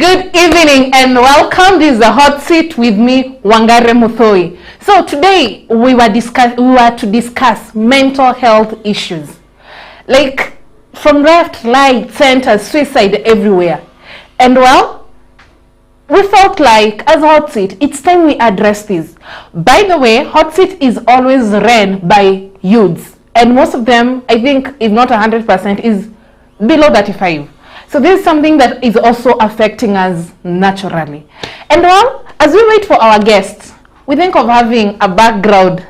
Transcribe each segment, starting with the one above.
Good evening and welcome. This is the hot seat with me, Wangari Muthui. So today we were to discuss mental health issues, like from left, right, center, suicide everywhere. And well, we felt like as hot seat, it's time we address this. By the way, hot seat is always run by youths, and most of them, I think, if not 100%, is below 35. So this is something that is also affecting us naturally. And well, as we wait for our guests, we think of having a background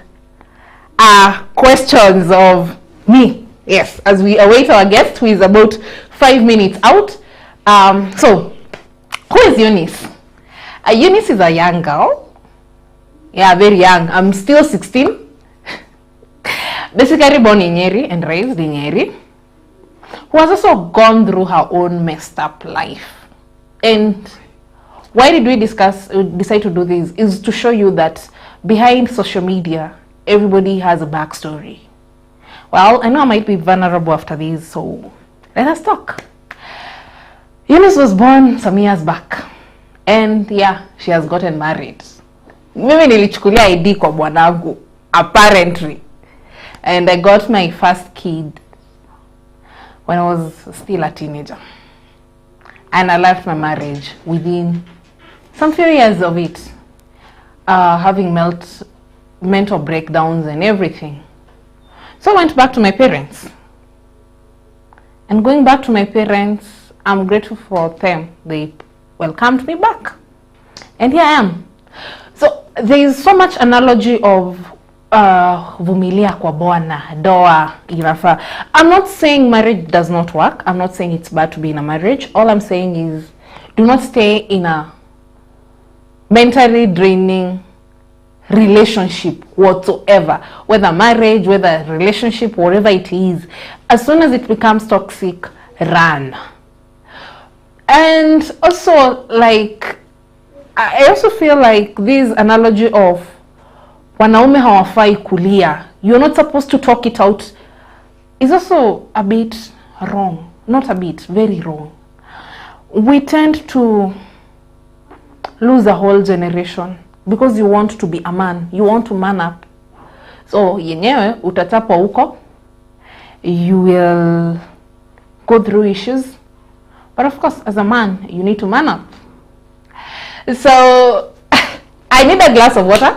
questions of me. Yes, as we await our guest, who is about 5 minutes out. So, who is Eunice? Eunice is a young girl. Yeah, very young. I'm still 16. Basically born in Nyeri and raised in Nyeri, who has also gone through her own messed up life. And why did we decide to do this is to show you that behind social media, everybody has a backstory. Well, I know I might be vulnerable after this, so let us talk. Eunice was born some years back, and yeah, she has gotten married. Mimi nilichukulia ID kwa bwanangu, apparently. And I got my first kid when I was still a teenager. And I left my marriage within some few years of it, having mental breakdowns and everything. So I went back to my parents. And going back to my parents, I'm grateful for them. They welcomed me back. And here I am. So there is so much analogy of vumilia kwa bwana, doa, inafaa. I'm not saying marriage does not work. I'm not saying it's bad to be in a marriage. All I'm saying is do not stay in a mentally draining relationship whatsoever. Whether marriage, whether relationship, whatever it is. As soon as it becomes toxic, run. And also, like, I also feel like this analogy of wanaume hawafai kulia, you're not supposed to talk it out, is also a bit wrong. Not a bit, very wrong. We tend to lose a whole generation because you want to be a man, you want to man up. So yenyewe utatapa huko, you will go through issues, but of course as a man you need to man up. So I need a glass of water.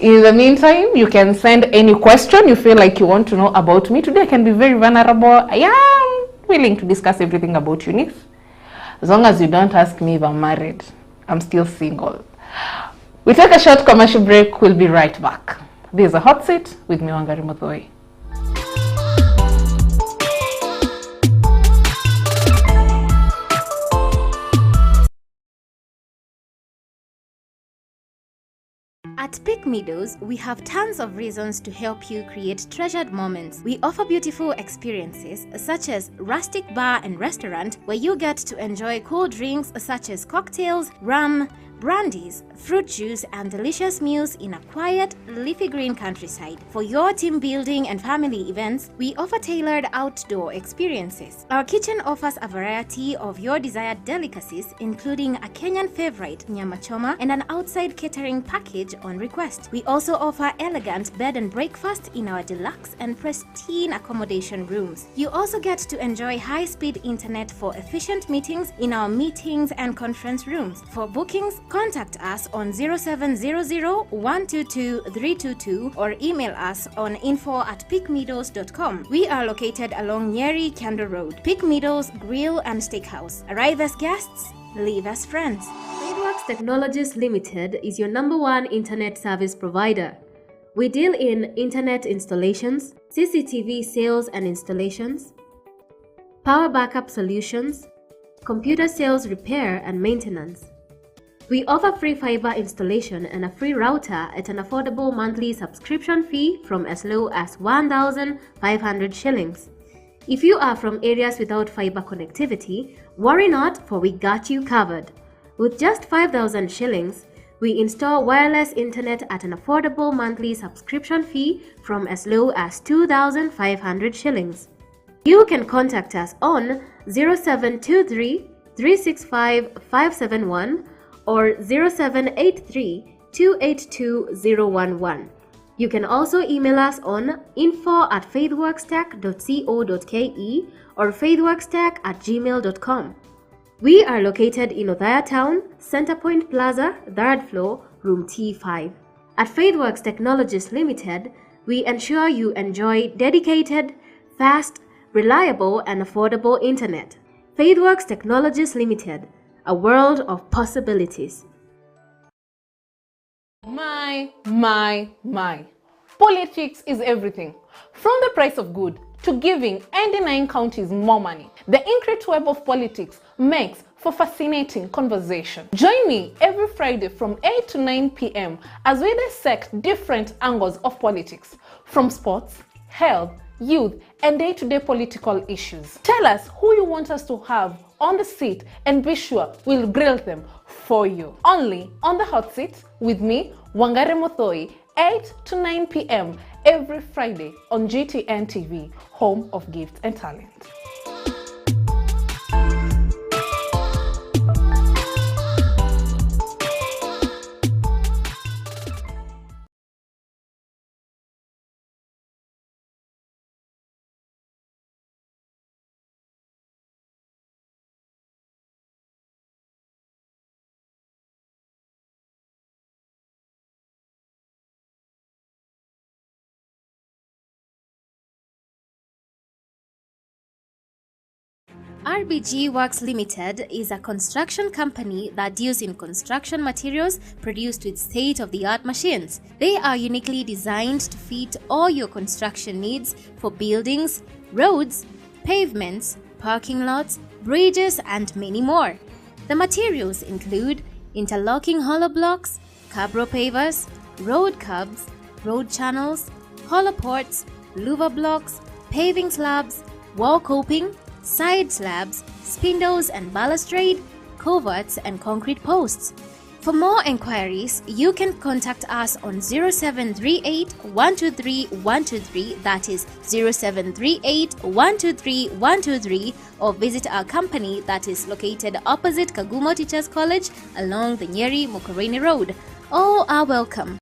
In the meantime, you can send any question you feel like you want to know about me. Today I can be very vulnerable. I am willing to discuss everything about Eunice. As long as you don't ask me if I'm married. I'm still single. We take a short commercial break. We'll be right back. This is a hot seat with me, Wangari Muthui. At Peak Meadows, we have tons of reasons to help you create treasured moments. We offer beautiful experiences such as rustic bar and restaurant where you get to enjoy cool drinks such as cocktails, rum, brandies, fruit juice, and delicious meals in a quiet, leafy green countryside. For your team building and family events, we offer tailored outdoor experiences. Our kitchen offers a variety of your desired delicacies, including a Kenyan favorite, nyama choma, and an outside catering package on request. We also offer elegant bed and breakfast in our deluxe and pristine accommodation rooms. You also get to enjoy high-speed internet for efficient meetings in our meetings and conference rooms. For bookings, contact us on 0700-122-322 or email us on info@peakmeadows.com. We are located along Nyeri Kando Road. Peak Meadows Grill and Steakhouse. Arrive as guests, leave as friends. Tradeworks Technologies Limited is your #1 internet service provider. We deal in internet installations, CCTV sales and installations, power backup solutions, computer sales repair and maintenance. We offer free fiber installation and a free router at an affordable monthly subscription fee from as low as 1,500 shillings. If you are from areas without fiber connectivity, worry not, for we got you covered. With just 5,000 shillings, we install wireless internet at an affordable monthly subscription fee from as low as 2,500 shillings. You can contact us on 0723 365 571 or 0783 282 011. You can also email us on info@faithworkstech.co.ke or faithworkstech@gmail.com. We are located in Othaya Town, Centerpoint Plaza, 3rd floor, room T5. At FaithWorks Technologies Limited, we ensure you enjoy dedicated, fast, reliable, and affordable internet. FaithWorks Technologies Limited, a world of possibilities. My. Politics is everything. From the price of good to giving and denying counties more money. The intricate web of politics makes for fascinating conversation. Join me every Friday from 8 to 9 p.m. as we dissect different angles of politics, from sports, health, youth, and day-to-day political issues. Tell us who you want us to have on the seat and be sure we'll grill them for you. Only on the hot seat with me, Wangari Muthui, 8 to 9 p.m. every Friday on GTN TV, home of gifts and talent. RBG Works Limited is a construction company that deals in construction materials produced with state-of-the-art machines. They are uniquely designed to fit all your construction needs for buildings, roads, pavements, parking lots, bridges, and many more. The materials include interlocking hollow blocks, cabro pavers, road curbs, road channels, hollow ports, louver blocks, paving slabs, wall coping, side slabs, spindles and balustrade, coverts, and concrete posts. For more enquiries, you can contact us on 0738 123 123, that is 0738 123 123, or visit our company that is located opposite Kagu Teachers College along the Nyeri Mukureni Road. All are welcome.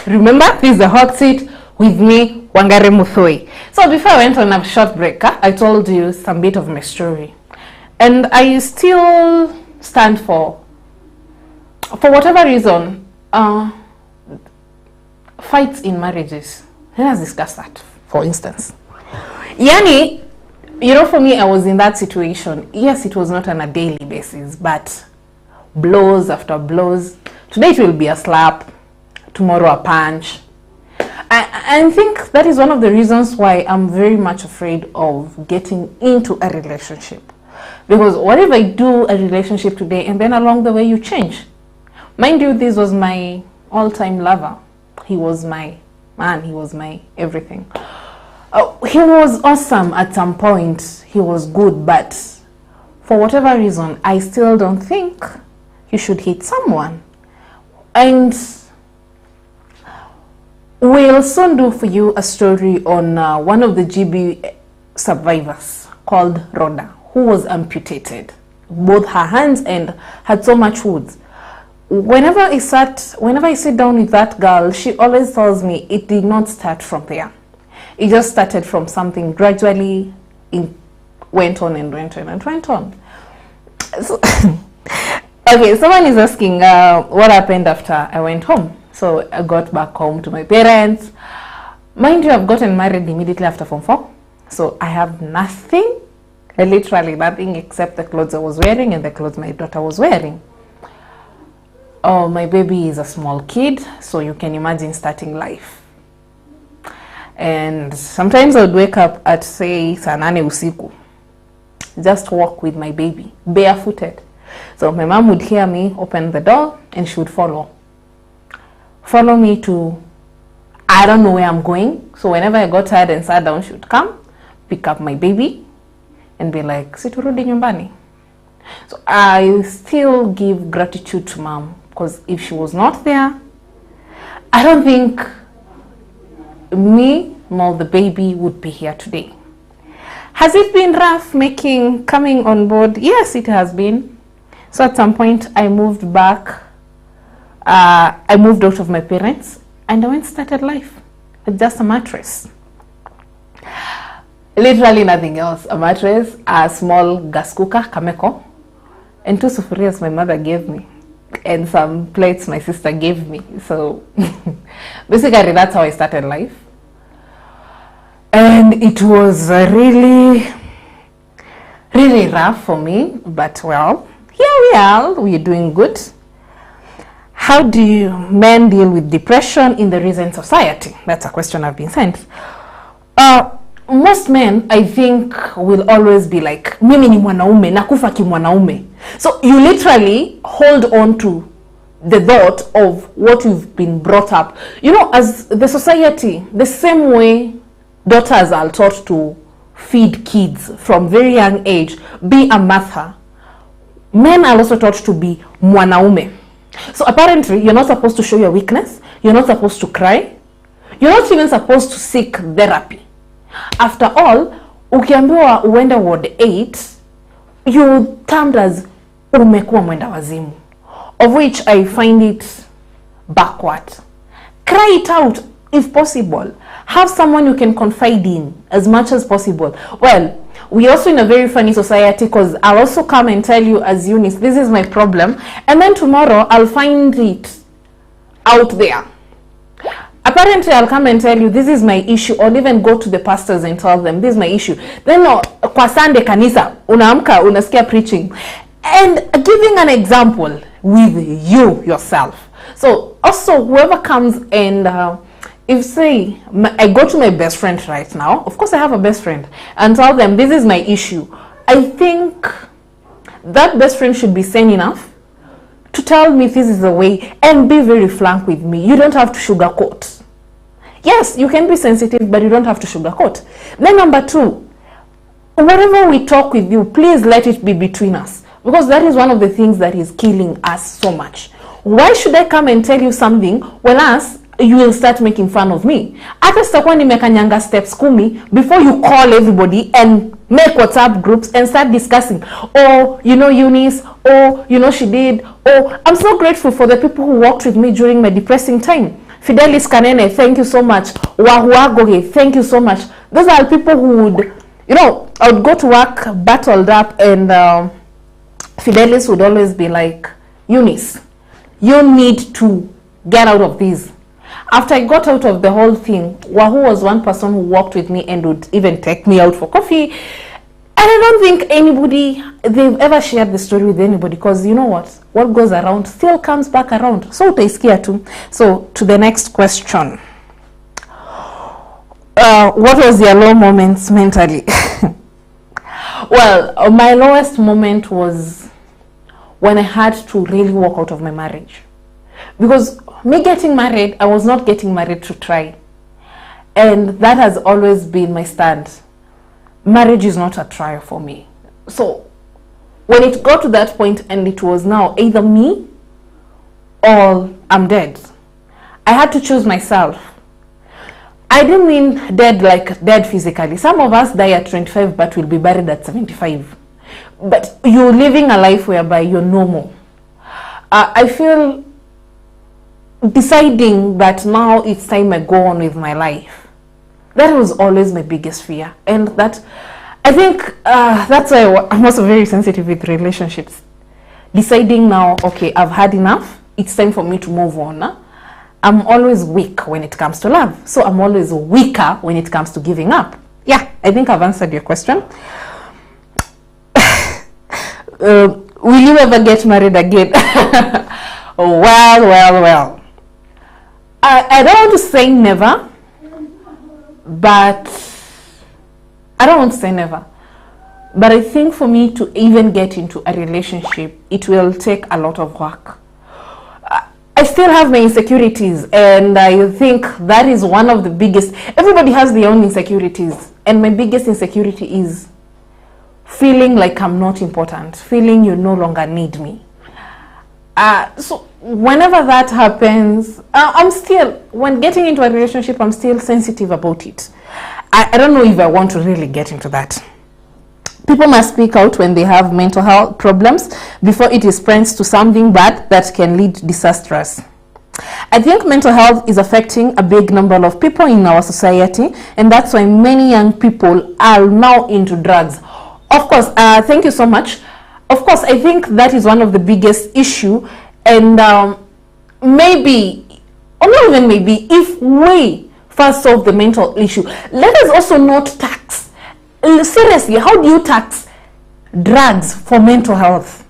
Remember, this is the hot seat with me, Wangari Muthui. So before I went on a short break, I told you some bit of my story. And I still stand for whatever reason, fights in marriages. Let us discuss that, for instance. Yani, you know, for me, I was in that situation. Yes, it was not on a daily basis, but blows after blows. Today it will be a slap, tomorrow a punch. I think that is one of the reasons why I'm very much afraid of getting into a relationship. Because what if I do a relationship today and then along the way you change? Mind you, this was my all-time lover. He was my man, he was my everything. He was awesome at some point, he was good, but for whatever reason, I still don't think you should hit someone. And we'll soon do for you a story on one of the GB survivors called Rhoda, who was amputated, both her hands, and had so much wounds. Whenever I sit down with that girl, she always tells me it did not start from there. It just started from something, gradually went on and went on and went on. So, okay, someone is asking what happened after I went home. So I got back home to my parents. Mind you, I've gotten married immediately after Form 4. So I have nothing, literally nothing, except the clothes I was wearing and the clothes my daughter was wearing. Oh, my baby is a small kid, so you can imagine starting life. And sometimes I would wake up at, say, saa 8 usiku, just walk with my baby, barefooted. So my mom would hear me open the door and she would follow me to, I don't know where I'm going. So whenever I got tired and sat down, she would come, pick up my baby and be like, siturudi nyumbani. So I still give gratitude to mom, because if she was not there, I don't think me nor the baby would be here today. Has it been rough coming on board? Yes, it has been. So at some point I moved back. I moved out of my parents and I went started life with just a mattress. Literally nothing else. A mattress, a small gas cooker, kameko, and 2 sufurias my mother gave me, and some plates my sister gave me. So basically that's how I started life. And it was really rough for me, but well, here we are, we're doing good. How do men deal with depression in the recent society? That's a question I've been sent. Most men, I think, will always be like, mimi ni mwanaume, nakufa ki mwanaume. So you literally hold on to the thought of what you've been brought up. You know, as the society, the same way daughters are taught to feed kids from very young age, be a mother, men are also taught to be mwanaume. So apparently, you're not supposed to show your weakness, you're not supposed to cry, you're not even supposed to seek therapy. After all, ukiambiwa uende ward 8, you termed as umekuwa mwenda wazimu, of which I find it backward. Cry it out if possible. Have someone you can confide in as much as possible. Well, we're also in a very funny society, because I'll also come and tell you as Eunice, this is my problem, and then tomorrow I'll find it out there. Apparently I'll come and tell you this is my issue, or even go to the pastors and tell them this is my issue. Then kwa Sunday kanisa unaamka unasikia preaching and giving an example with you yourself. So also whoever comes and if say I go to my best friend right now, of course I have a best friend, and tell them this is my issue, I think that best friend should be sane enough to tell me this is the way and be very frank with me. You don't have to sugarcoat. Yes, you can be sensitive, but you don't have to sugarcoat. Then number 2, whatever we talk with you, please let it be between us, because that is one of the things that is killing us so much. Why should I come and tell you something when you will start making fun of me? Hata sitakuwa nimekanyanga steps 10 before you call everybody and make WhatsApp groups and start discussing. Oh, you know Eunice, oh, you know she did. Oh, I'm so grateful for the people who walked with me during my depressing time. Fidelis Kanene, thank you so much. Wahuagoge, thank you so much. Those are people who would, you know, I would go to work battled up, and Fidelis would always be like, Eunice, you need to get out of this. After I got out of the whole thing, Wahoo was one person who walked with me and would even take me out for coffee. And I don't think they've ever shared the story with anybody, because you know what goes around still comes back around. So utaisikia tu. So to the next question. What was your low moments mentally? Well, my lowest moment was when I had to really walk out of my marriage. Because me getting married, I was not getting married to try. And that has always been my stand. Marriage is not a trial for me. So when it got to that point and it was now either me or I'm dead, I had to choose myself. I didn't mean dead like dead physically. Some of us die at 25 but will be buried at 75. But you're living a life whereby you're normal. I feel deciding that now it's time I go on with my life. That was always my biggest fear. And that, I think that's why I'm also very sensitive with relationships. Deciding now, okay, I've had enough. It's time for me to move on. I'm always weak when it comes to love. So I'm always weaker when it comes to giving up. Yeah, I think I've answered your question. Will you ever get married again? Well. I don't want to say never, but I don't want to say never. But I think for me to even get into a relationship, it will take a lot of work. I still have my insecurities, and I think that is one of the biggest. Everybody has their own insecurities, and my biggest insecurity is feeling like I'm not important, feeling you no longer need me. So whenever that happens, I'm still, when getting into a relationship, I'm still sensitive about it. I don't know if I want to really get into that. People must speak out when they have mental health problems before it spreads to something bad that can lead disastrous. I think mental health is affecting a big number of people in our society, and that's why many young people are now into drugs. Of course, thank you so much. Of course, I think that is one of the biggest issue, and maybe, or not even maybe, if we first solve the mental issue, let us also not tax. Seriously, how do you tax drugs for mental health?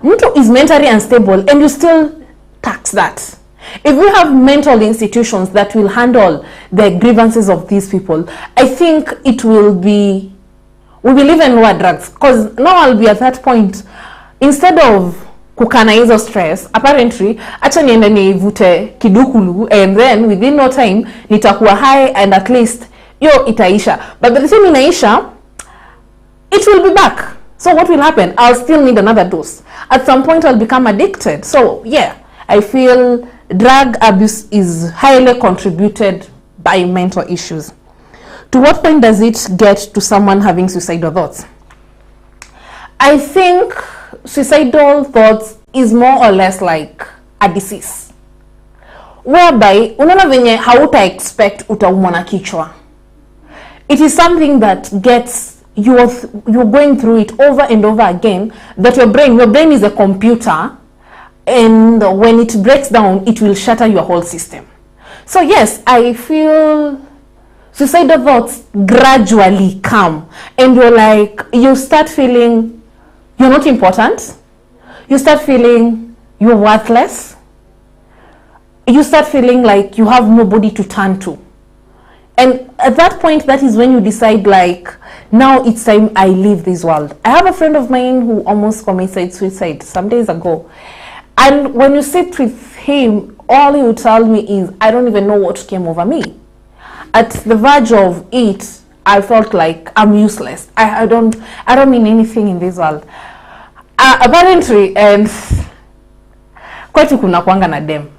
Mtu is mentally unstable and you still tax that. If we have mental institutions that will handle the grievances of these people, I think it will be, we will even lower drugs. Because now I'll be at that point, instead of kukana hizo stress, apparently, acha niende nivute kidukulu, and then within no time, nitakuwa high, and at least yo itaisha. But by the time inaisha, it will be back. So what will happen? I'll still need another dose. At some point, I'll become addicted. So yeah, I feel drug abuse is highly contributed by mental issues. To what point does it get to someone having suicidal thoughts? I think suicidal thoughts is more or less like a disease, whereby unaona venye hauta expect utaumwa na kichwa. It is something that gets, you're going through it over and over again, that your brain is a computer, and when it breaks down, it will shatter your whole system. So yes, I feel suicidal thoughts gradually come, and you're like, you start feeling you're not important, you start feeling you're worthless, you start feeling like you have nobody to turn to. And at that point, that is when you decide, like, now it's time I leave this world. I have a friend of mine who almost committed suicide some days ago. And when you sit with him, all he would tell me is, I don't even know what came over me. At the verge of it, I felt like I'm useless. I don't mean anything in this world. Apparently, and kwetu kuna kuanga na dem.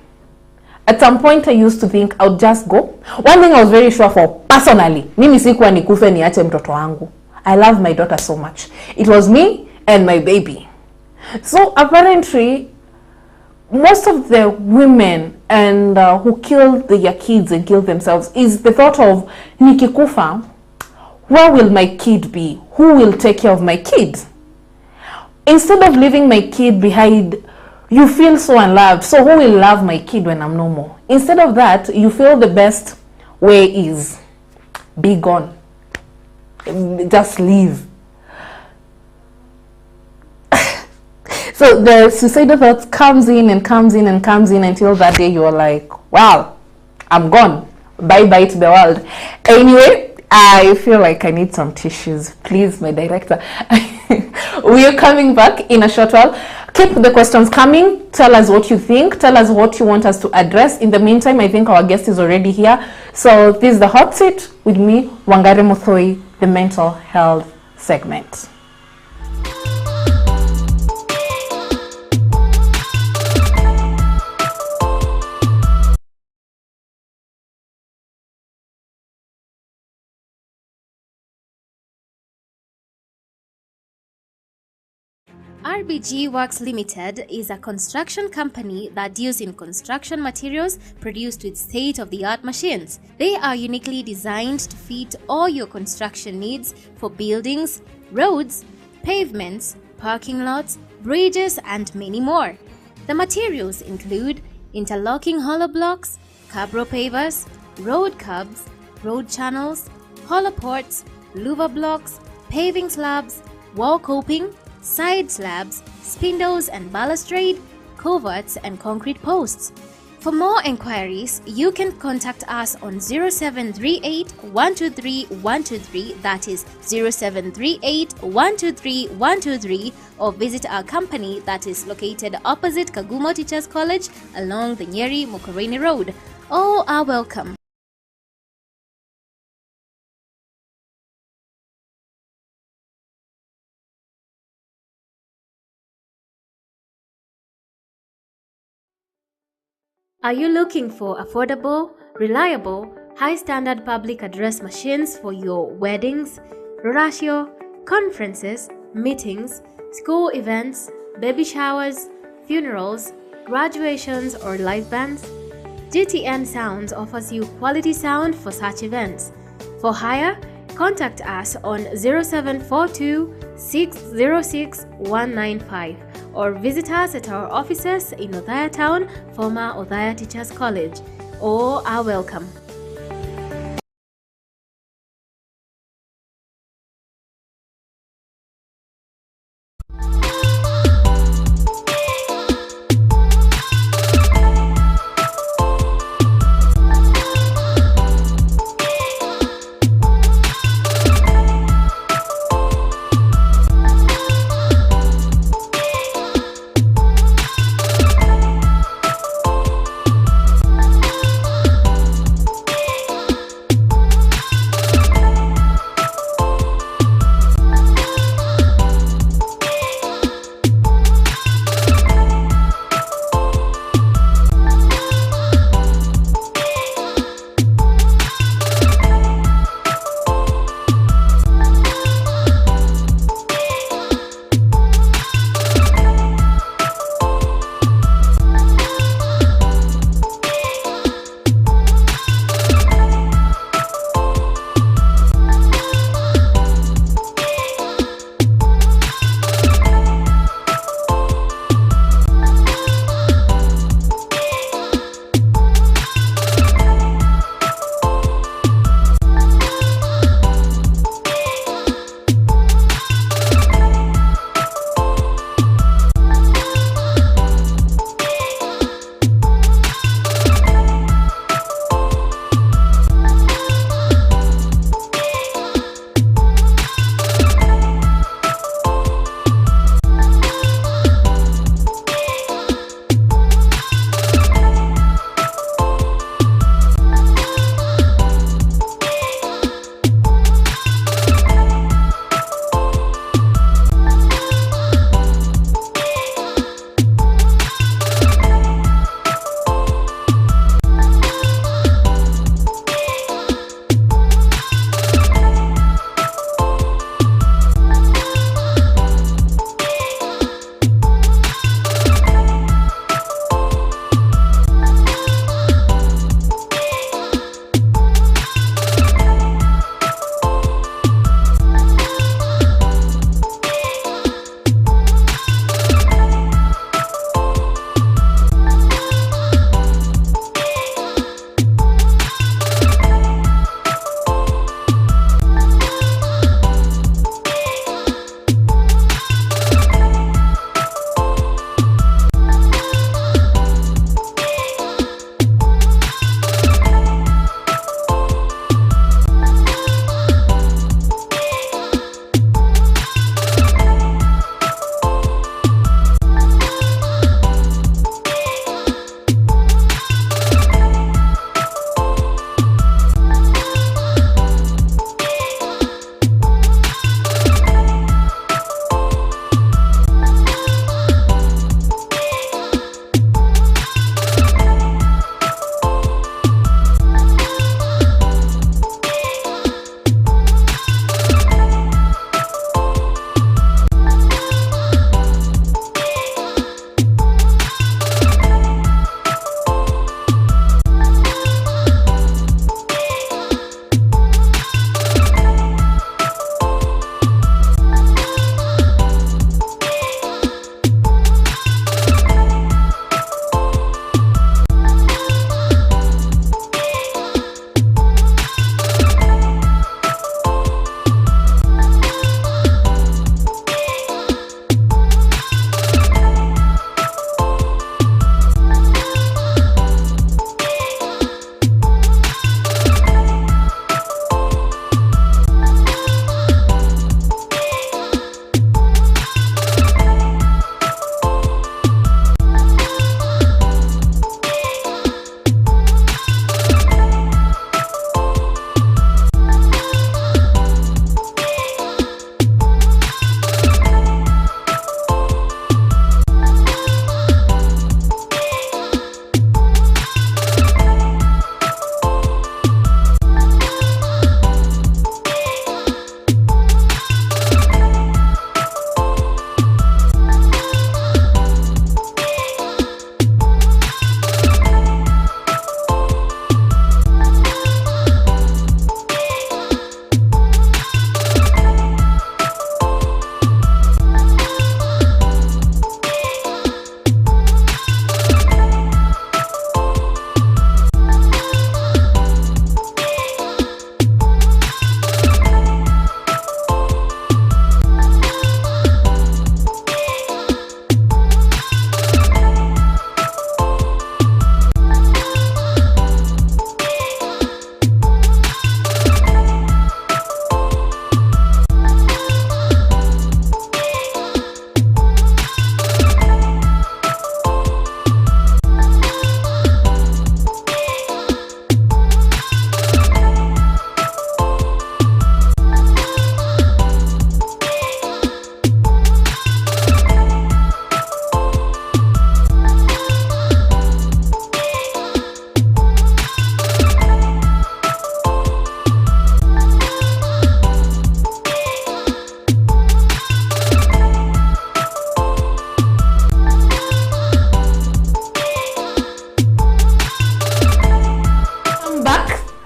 At some point, I used to think I would just go. One thing I was very sure for, personally, mimi sikuwa nikufe niache mtoto wangu. I love my daughter so much. It was me and my baby. So apparently, most of the women and who killed their kids and killed themselves is the thought of nikikufa, where will my kid be? Who will take care of my kid? Instead of leaving my kid behind, you feel so unloved. So who will love my kid when I'm no more? Instead of that, you feel the best way is be gone. Just leave. So the suicidal thoughts comes in and comes in and comes in until that day you're like, well, I'm gone. Bye-bye to the world. Anyway, I feel like I need some tissues. Please, my director. We are coming back in a short while. Keep the questions coming. Tell us what you think. Tell us what you want us to address. In the meantime, I think our guest is already here. So this is the hot seat with me, Wangari Muthui, the mental health segment. RBG Works Limited is a construction company that deals in construction materials produced with state-of-the-art machines. They are uniquely designed to fit all your construction needs for buildings, roads, pavements, parking lots, bridges, and many more. The materials include interlocking hollow blocks, cabro pavers, road curbs, road channels, hollow ports, louver blocks, paving slabs, wall coping, side slabs, spindles and balustrade, coverts and concrete posts. For more enquiries, you can contact us on 0738 123 123, that is 0738 123 123, or visit our company that is located opposite Kagu Teachers College along the Nyeri Mukureni Road. All are welcome. Are you looking for affordable, reliable, high-standard public address machines for your weddings, ratio, conferences, meetings, school events, baby showers, funerals, graduations, or live bands? GTN Sounds offers you quality sound for such events. For hire, contact us on 0742 606 195 or visit us at our offices in Othaya Town, former Othaya Teachers College. All are welcome.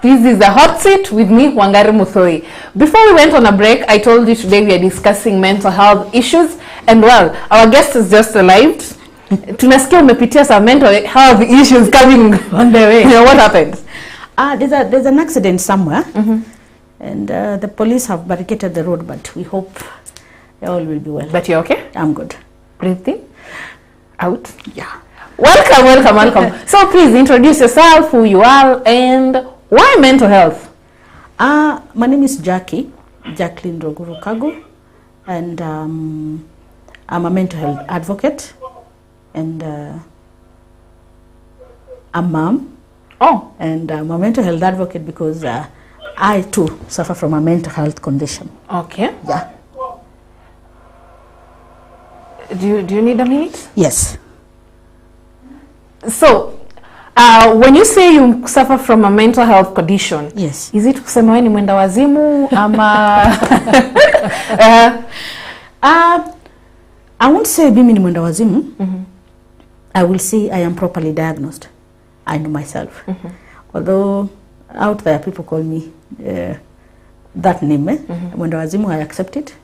This is the hot seat with me, Wangari Muthui. Before we went on a break, I told you today we are discussing mental health issues, and well, our guest has just arrived. Tunasikia umepitia some mental health issues coming on the way. What happened? There's an accident somewhere, and the police have barricaded the road, but we hope all will be well. But you're okay? I'm good. Breathe in, out. Yeah. Welcome. So please introduce yourself, who you are, and why mental health? My name is Jackline Kagu, and I'm a mental health advocate, and a mom. Oh. And I'm a mental health advocate because I too suffer from a mental health condition. Okay. Yeah. Do you need a minute? Yes. So, when you say you suffer from a mental health condition, yes, is it kusema wewe ni mwenda wazimu ama I won't say mimi ni mwenda wazimu. I will say I am properly diagnosed. I know myself. Although out there people call me that name, mwenda wazimu, I accept it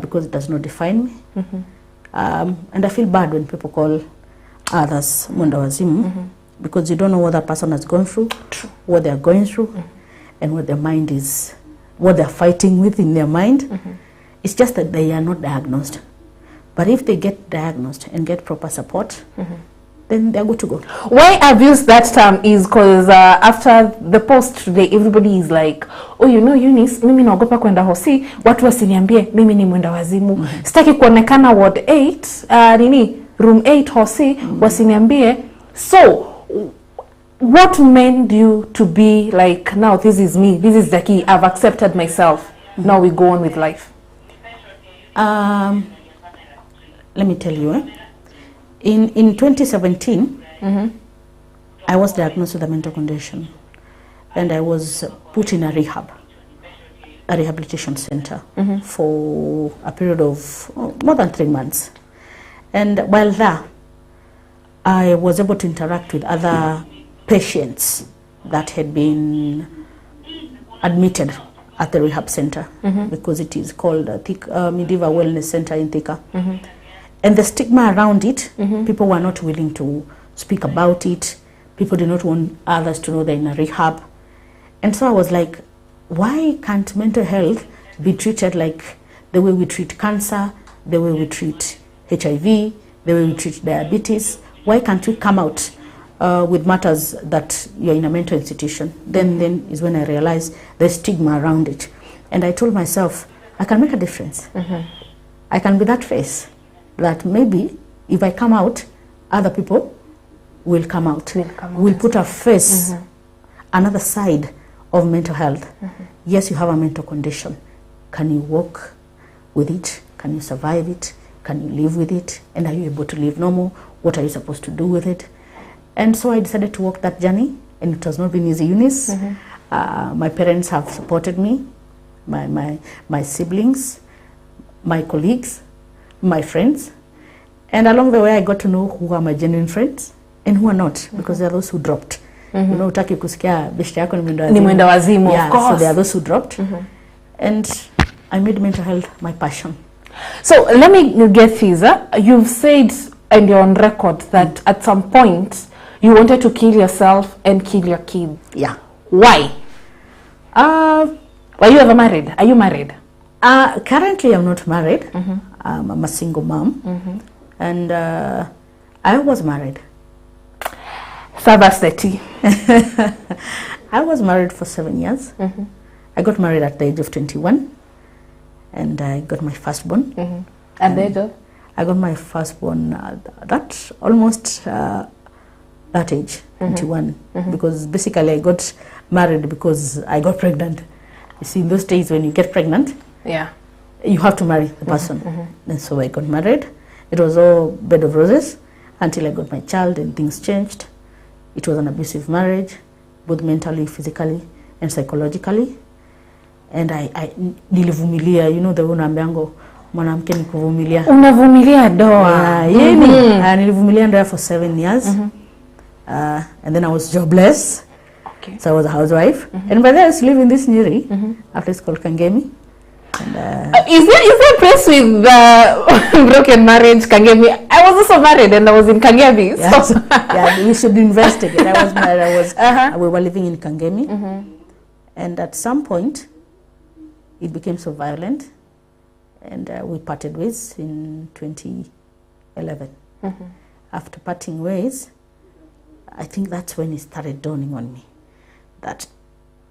because it does not define me. And I feel bad when people call others mwenda wazimu, because you don't know what that person has gone through, what they are going through, and what their mind is, what they're fighting with in their mind. It's just that they are not diagnosed. But if they get diagnosed and get proper support, then they're good to go. Why I've used that term is because after the post today, everybody is like, oh, you know, Eunice, mimi naogopa kwenda hosi, watu wasiniambie mimi ni mwenda wazimu. Sitaki kuonekana ward 8, room 8 hosi, wasiniambie. So, what made you to be like, now this is me, this is the key, I've accepted myself, now we go on with life? Let me tell you, in 2017, I was diagnosed with a mental condition, and I was put in a rehabilitation center for a period of more than 3 months. And while there, I was able to interact with other patients that had been admitted at the rehab center, because it is called Medieval Wellness Center in Thika. And the stigma around it, people were not willing to speak about it. People did not want others to know they're in a rehab. And so I was like, why can't mental health be treated like the way we treat cancer, the way we treat HIV, the way we treat diabetes? Why can't we come out with matters that you're in a mental institution? Then is when I realized the stigma around it. And I told myself, I can make a difference. I can be that face that maybe if I come out, other people will come out. We'll put a face, another side of mental health. Yes, you have a mental condition. Can you walk with it? Can you survive it? Can you live with it? And are you able to live normal? What are you supposed to do with it? And so I decided to walk that journey, and it has not been easy, Eunice. My parents have supported me, my siblings, my colleagues, my friends. And along the way, I got to know who are my genuine friends and who are not, because there are those who dropped. You know, utaki kusikia beshte yako ni mwenda wazimu. Of course. So there are those who dropped. And I made mental health my passion. So let me get this. You've said, and you're on record, that at some point you wanted to kill yourself and kill your kid. Yeah. Why? Were you ever married? Are you married? Currently, I'm not married. I'm a single mom. And I was married. Sabasteti. I was married for 7 years. I got married at the age of 21. And I got my firstborn. At the age of? I got my firstborn that almost that age, 21. Because basically I got married because I got pregnant. You see, in those days when you get pregnant, you have to marry the person. And so I got married. It was all bed of roses until I got my child, and things changed. It was an abusive marriage, both mentally, physically, and psychologically. And I nilivumilia, you know the unaambiango mwanamke ni kuvumilia. Unavumilia doa. Nilivumilia ndoa for 7 years. And then I was jobless. Okay. So I was a housewife. And by then I used to live in this Nyeri, a place called Kangemi. And, is there a place with broken marriage, Kangemi? I was also married and I was in Kangemi. yeah, So. yeah, we should investigate. I was married. We were living in Kangemi. And at some point, it became so violent. And we parted ways in 2011. After parting ways, I think that's when it started dawning on me that,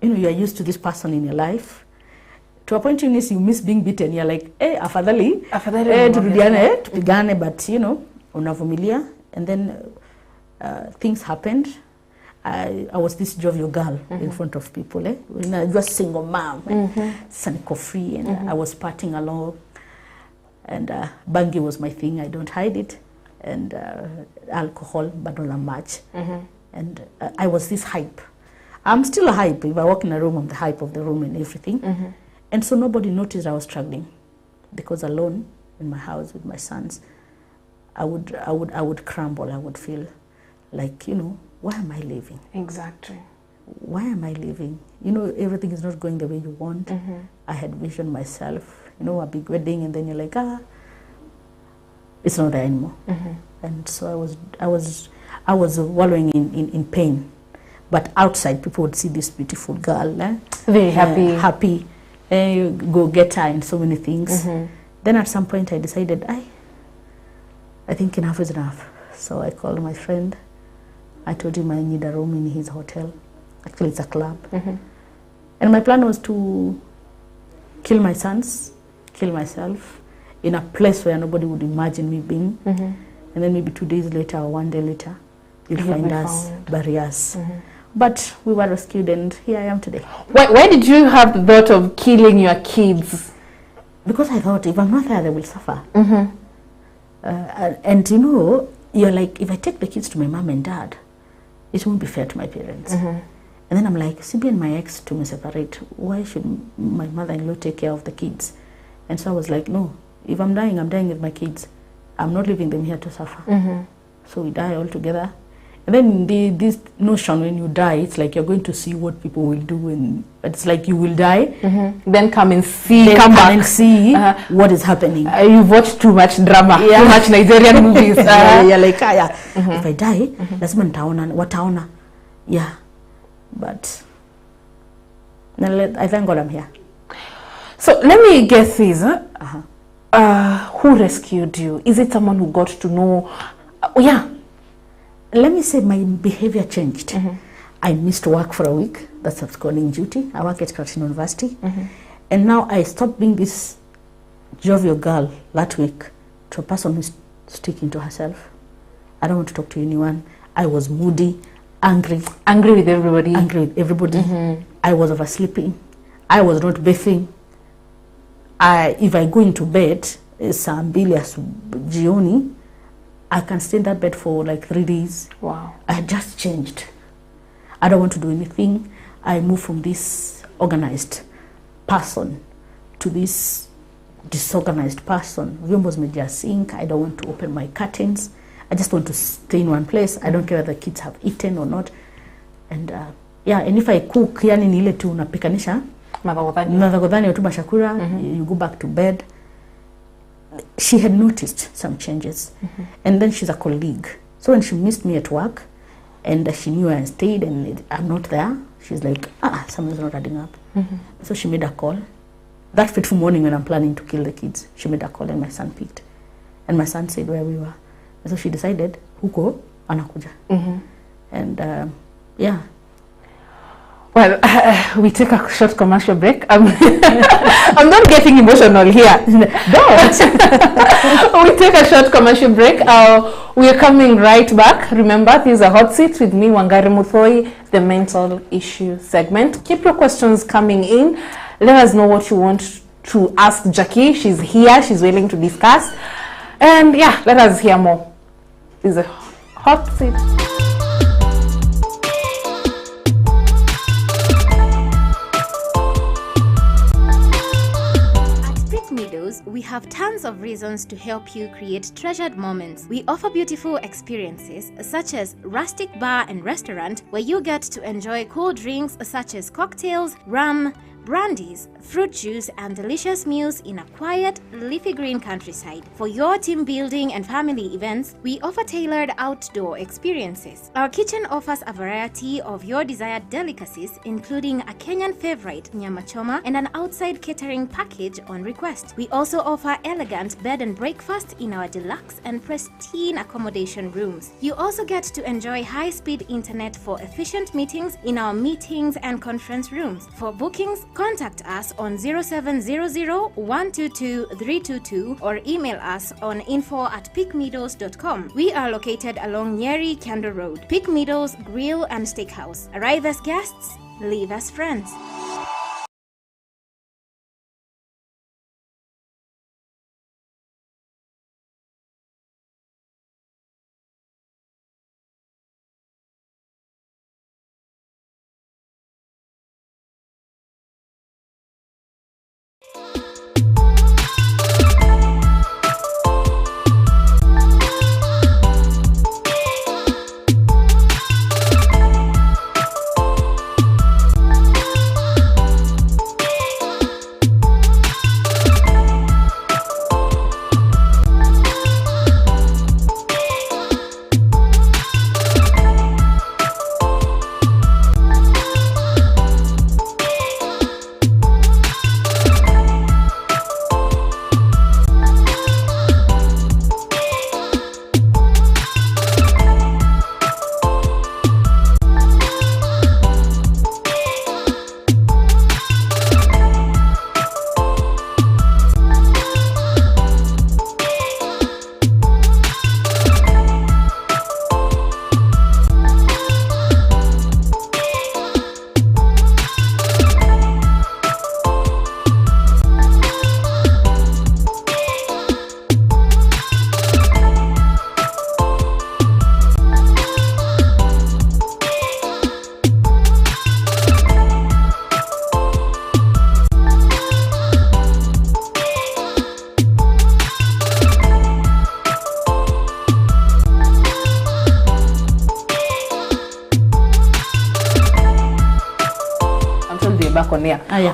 you're used to this person in your life. To a point you miss being beaten. You're like, afadhali turudiane, tupigane, but unavumilia. And then things happened. I was this jovial girl in front of people. I was a single mom, and free, and I was partying along. And bangi was my thing. I don't hide it. And alcohol, but not much. And I was this hype. I'm still a hype. If I walk in a room, I'm the hype of the room and everything. And so nobody noticed I was struggling, because alone in my house with my sons, I would crumble. I would feel like, why am I living? Exactly. Why am I living? Everything is not going the way you want. I had visioned myself, a big wedding, and then you're like, it's not there anymore. And so I was wallowing in pain. But outside, people would see this beautiful girl, very happy, happy, go get her and so many things. Then at some point, I decided, I think enough is enough. So I called my friend. I told him I need a room in his hotel. Actually, it's a club. And my plan was to kill my sons, kill myself, in a place where nobody would imagine me being. And then maybe 2 days later or 1 day later, you'll find us, bury us. But we were rescued, and here I am today. Why did you have the thought of killing your kids? Because I thought, if I'm not there, they will suffer. And you're like, if I take the kids to my mom and dad, it won't be fair to my parents. And then I'm like, Simbi and my ex to me separate. Why should my mother-in-law take care of the kids? And so I was like, no, if I'm dying with my kids. I'm not leaving them here to suffer. So we die all together. And then this notion, when you die, it's like you're going to see what people will do, and it's like you will die. Then come and see, come back and see what is happening. You've watched too much drama, too much Nigerian movies. You're like, if I die, that's when wataona. Yeah, but I thank God I'm here. So let me guess this. Who rescued you? Is it someone who got to know? Let me say my behavior changed. I missed work for a week. That's absconding duty. I work at Curtin University. And now I stopped being this jovial girl that week to a person who's sticking to herself. I don't want to talk to anyone. I was moody, angry. Angry with everybody. I was oversleeping. I was not bathing. If I go into bed, saa mbili jioni, I can stay in that bed for like 3 days. Wow. I had just changed. I don't want to do anything. I moved from this organized person to this disorganized person. Vyombo zimejaa sink. I don't want to open my curtains. I just want to stay in one place. I don't care whether the kids have eaten or not. And and if I cook, yani ni ile tu unapikanisha. Madhagodhani utuma shakura, you go back to bed. She had noticed some changes. And then she's a colleague. So when she missed me at work, and she knew I stayed and I'm not there, she's like, something's not adding up. So she made a call. That fateful morning when I'm planning to kill the kids, she made a call and my son picked. And my son said where we were. And so she decided, huko, anakuja. And well, we take a short commercial break. I'm not getting emotional here. Don't. We take a short commercial break. We are coming right back. Remember, this is a hot seat with me, Wangari Muthui, the mental issue segment. Keep your questions coming in. Let us know what you want to ask Jackie. She's here. She's willing to discuss. And let us hear more. This is a hot seat. Meadows, we have tons of reasons to help you create treasured moments. We offer beautiful experiences such as rustic bar and restaurant where you get to enjoy cool drinks such as cocktails, rum, brandies, fruit juice, and delicious meals in a quiet, leafy green countryside. For your team building and family events, we offer tailored outdoor experiences. Our kitchen offers a variety of your desired delicacies, including a Kenyan favorite, nyama choma, and an outside catering package on request. We also offer elegant bed and breakfast in our deluxe and pristine accommodation rooms. You also get to enjoy high-speed internet for efficient meetings in our meetings and conference rooms. For bookings, contact us on 0700-122-322 or email us on info@peakmeadows.com. We are located along Nyeri Kando Road. Peak Meadows Grill and Steakhouse. Arrive as guests, leave as friends.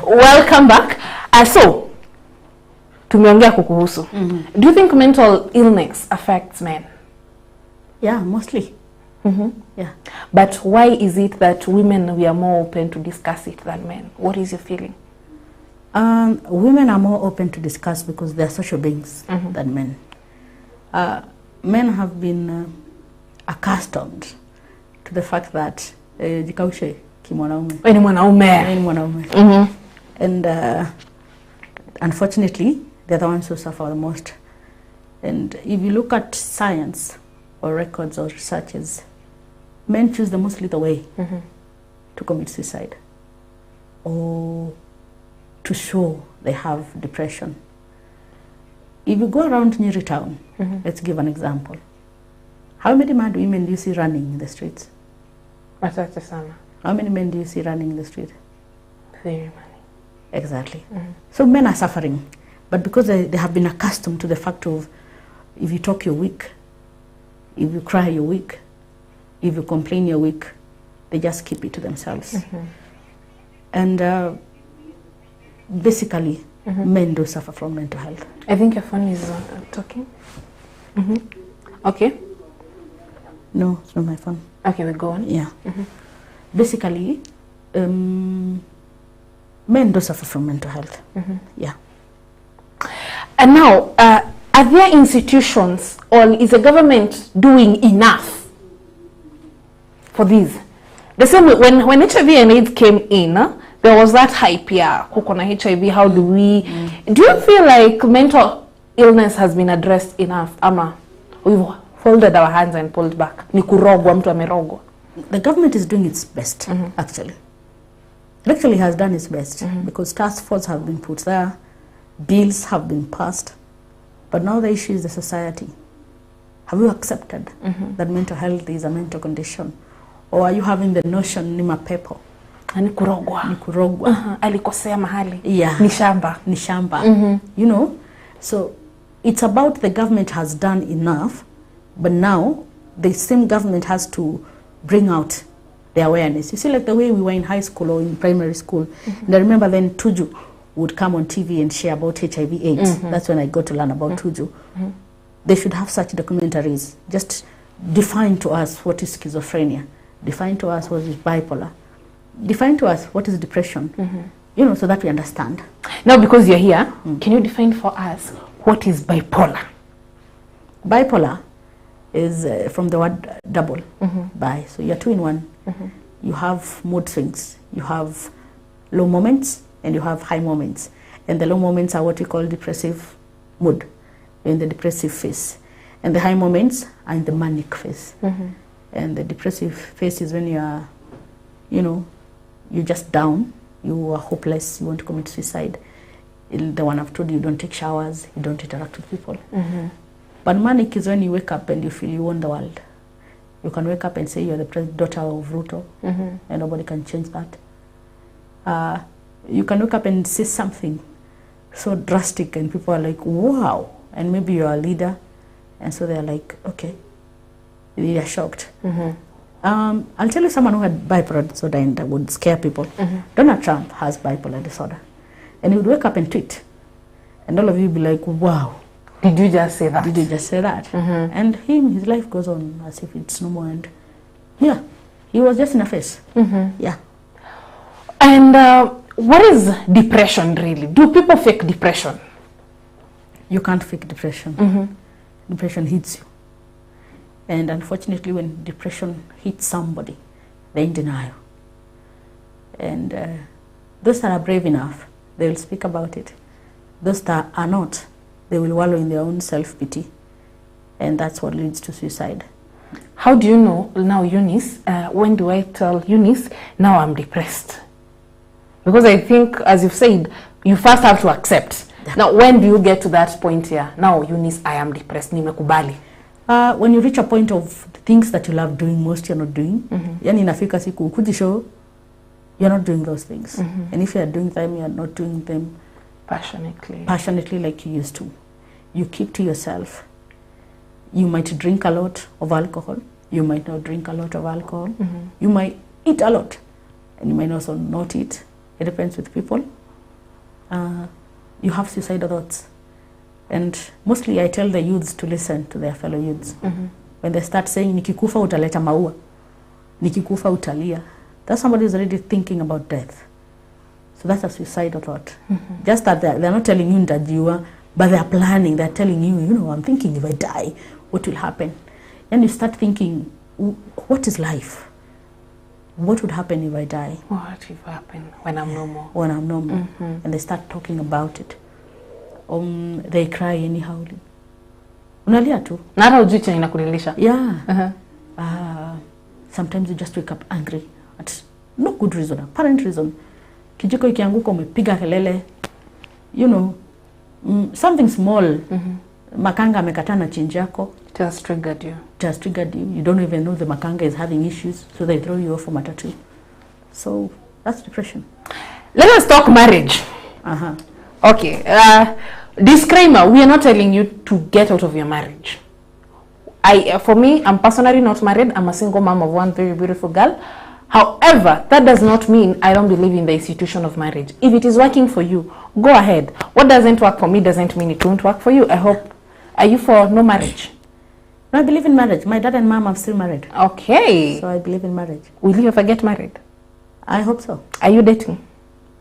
Welcome back. So, tumeongea kukuhusu. Do you think mental illness affects men? Yeah, mostly. Yeah. But why is it that women, we are more open to discuss it than men? What is your feeling? Women are more open to discuss because they are social beings than men. Men have been accustomed to the fact that jikaushe kimwanaume. Ni mwanaume. And unfortunately, they're the ones who suffer the most. And if you look at science or records or researches, men choose the most lethal way to commit suicide or to show they have depression. If you go around Nyeri town, let's give an example. How many mad women do you see running in the streets? How many men do you see running in the street? Very many. Exactly. So men are suffering, but because they have been accustomed to the fact of if you talk, you're weak. If you cry, you're weak. If you complain, you're weak. They just keep it to themselves. And basically, men do suffer from mental health. I think your phone is talking. Okay. No, it's not my phone. Okay, we go on. Yeah. Basically, men do suffer from mental health. Yeah. And now, are there institutions or is the government doing enough for these? The same way, when HIV and AIDS came in, there was that hype, yeah, kukona HIV, how do we... Do you feel like mental illness has been addressed enough? Ama, we've folded our hands and pulled back. Ni kurogwa, mtu amerogwa. The government is doing its best, actually. It actually has done its best because task force have been put there, bills have been passed, but now the issue is the society. Have you accepted that mental health is a mental condition? Or are you having the notion ni mapepo? Ni kurogwa. Ni kurogwa. Alikosea mahali. Yeah. Ni shamba. Ni shamba. You know, So it's about the government has done enough, but now the same government has to bring out the awareness. You see, like the way we were in high school or in primary school, and I remember then Tuju would come on TV and share about HIV/AIDS. That's when I got to learn about Tuju. They should have such documentaries. Just define to us what is schizophrenia. Define to us what is bipolar. Define to us what is depression. You know, so that we understand. Now, because you're here, can you define for us what is bipolar? Bipolar is from the word double, bi. So you're two in one. You have mood swings. You have low moments and you have high moments. And the low moments are what we call depressive mood, in the depressive phase. And the high moments are in the manic phase. And the depressive phase is when you are, you know, you're just down, you are hopeless, you want to commit suicide. The one I've told you, you don't take showers, you don't interact with people. But manic is when you wake up and you feel you own the world. You can wake up and say you're the daughter of Ruto, and nobody can change that. You can wake up and say something so drastic and people are like, wow. And maybe you're a leader, and so they're like, okay. They are shocked. I'll tell you someone who had bipolar disorder and that would scare people. Donald Trump has bipolar disorder. And he would wake up and tweet. And all of you would be like, wow. Did you just say that? Did you just say that? And his life goes on as if it's normal. And yeah, he was just in a phase. Yeah. And what is depression really? Do people fake depression? You can't fake depression. Depression hits you. And unfortunately, when depression hits somebody, they're in denial. And those that are brave enough, they will speak about it. Those that are not, they will wallow in their own self-pity. And that's what leads to suicide. How do you know now, Eunice, when do I tell Eunice, now I'm depressed? Because I think, as you've said, you first have to accept. Now, when do you get to that point here? Now, Eunice, I am depressed. Nimekubali. When you reach a point of things that you love doing, most you're not doing. Yani inafika siku ukujisho, you're not doing those things. And if you're doing them, you're not doing them passionately like you used to. You keep to yourself. You might drink a lot of alcohol. You might not drink a lot of alcohol. You might eat a lot. And you might also not eat. It depends with people. You have suicidal thoughts. And mostly I tell the youths to listen to their fellow youths. When they start saying, nikikufa utaleta maua, nikikufa utalia, that's somebody who's already thinking about death. So that's a suicidal thought. Just that they're not telling you nitajiwa, but they're planning, they're telling you, you know, I'm thinking if I die, what will happen? And you start thinking, what is life? What would happen if I die? What will happen when I'm no more? When I'm no more. And they start talking about it. They cry anyhow. Unalia tu. Nara ujui chenye inakulilisha. Yeah. Sometimes you just wake up angry at no good reason, apparent reason. Kijiko ikianguka umepiga kelele. You know, something small. Makanga amekataa na change yako. Just triggered you. Just triggered you. You don't even know the makanga is having issues, so they throw you off for matatu. So that's depression. Let us talk marriage. Okay. Disclaimer, we are not telling you to get out of your marriage. For me, I'm personally not married. I'm a single mom of one very beautiful girl. However, that does not mean I don't believe in the institution of marriage. If it is working for you, go ahead. What doesn't work for me doesn't mean it won't work for you. I hope. Are you for no marriage? No, I believe in marriage. My dad and mom are still married. Okay. So I believe in marriage. Will you ever get married? I hope so. Are you dating?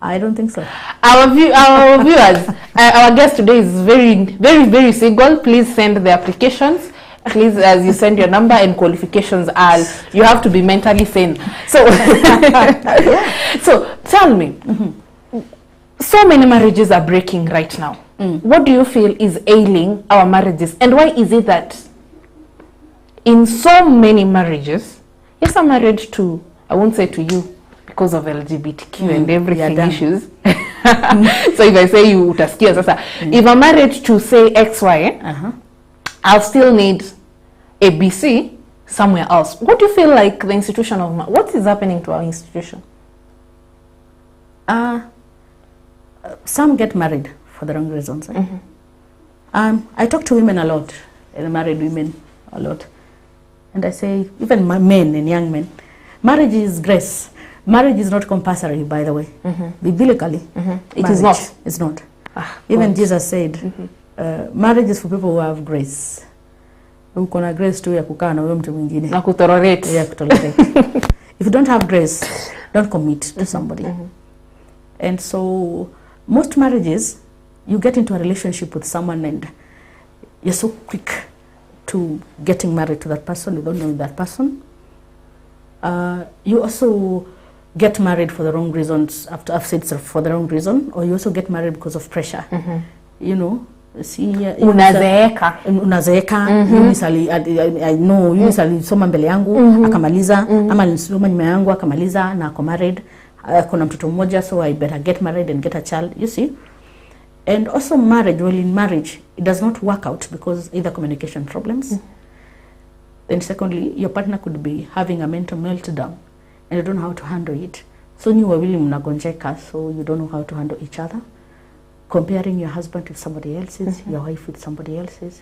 I don't think so. Our viewers, our guest today is very single. Please send the applications. Please, as you send your number and qualifications, you have to be mentally sane. So, so tell me, so many marriages are breaking right now. What do you feel is ailing our marriages, and why is it that in so many marriages, yes, I'm married to, I won't say to you, because of LGBTQ and everything issues. So if I say you utasikia sasa, if I'm married to say XY, I'll still need ABC somewhere else. What do you feel like the institution of what is happening to our institution? Some get married for the wrong reasons. I talk to women a lot, and married women a lot. And I say, even my men and young men, marriage is grace. Marriage is not compulsory, by the way. Biblically, It is not. It's not. Ah, Even God. Jesus said, marriage is for people who have grace. Uko na grace tu ya kukaa na huyo mtu mwingine. Na kutolerate. Yeah, kutolerate. If you don't have grace, don't commit to somebody. And so, most marriages, you get into a relationship with someone and you're so quick to getting married to that person. You don't know that person. You also get married for the wrong reasons. After I've said for the wrong reason, or you also get married because of pressure. You know, see, Unazeeka. unazeeka. Eunice I know Eunice alisoma mbele yangu akamaliza, ama alisoma nyuma yangu akamaliza na ako married. Kuna mtoto mmoja, so I better get married and get a child. You see. And also marriage, well, in marriage, it does not work out because either communication problems. Then secondly, your partner could be having a mental meltdown and you don't know how to handle it. So you are really mnagonjeka, so you don't know how to handle each other. Comparing your husband with somebody else's, your wife with somebody else's.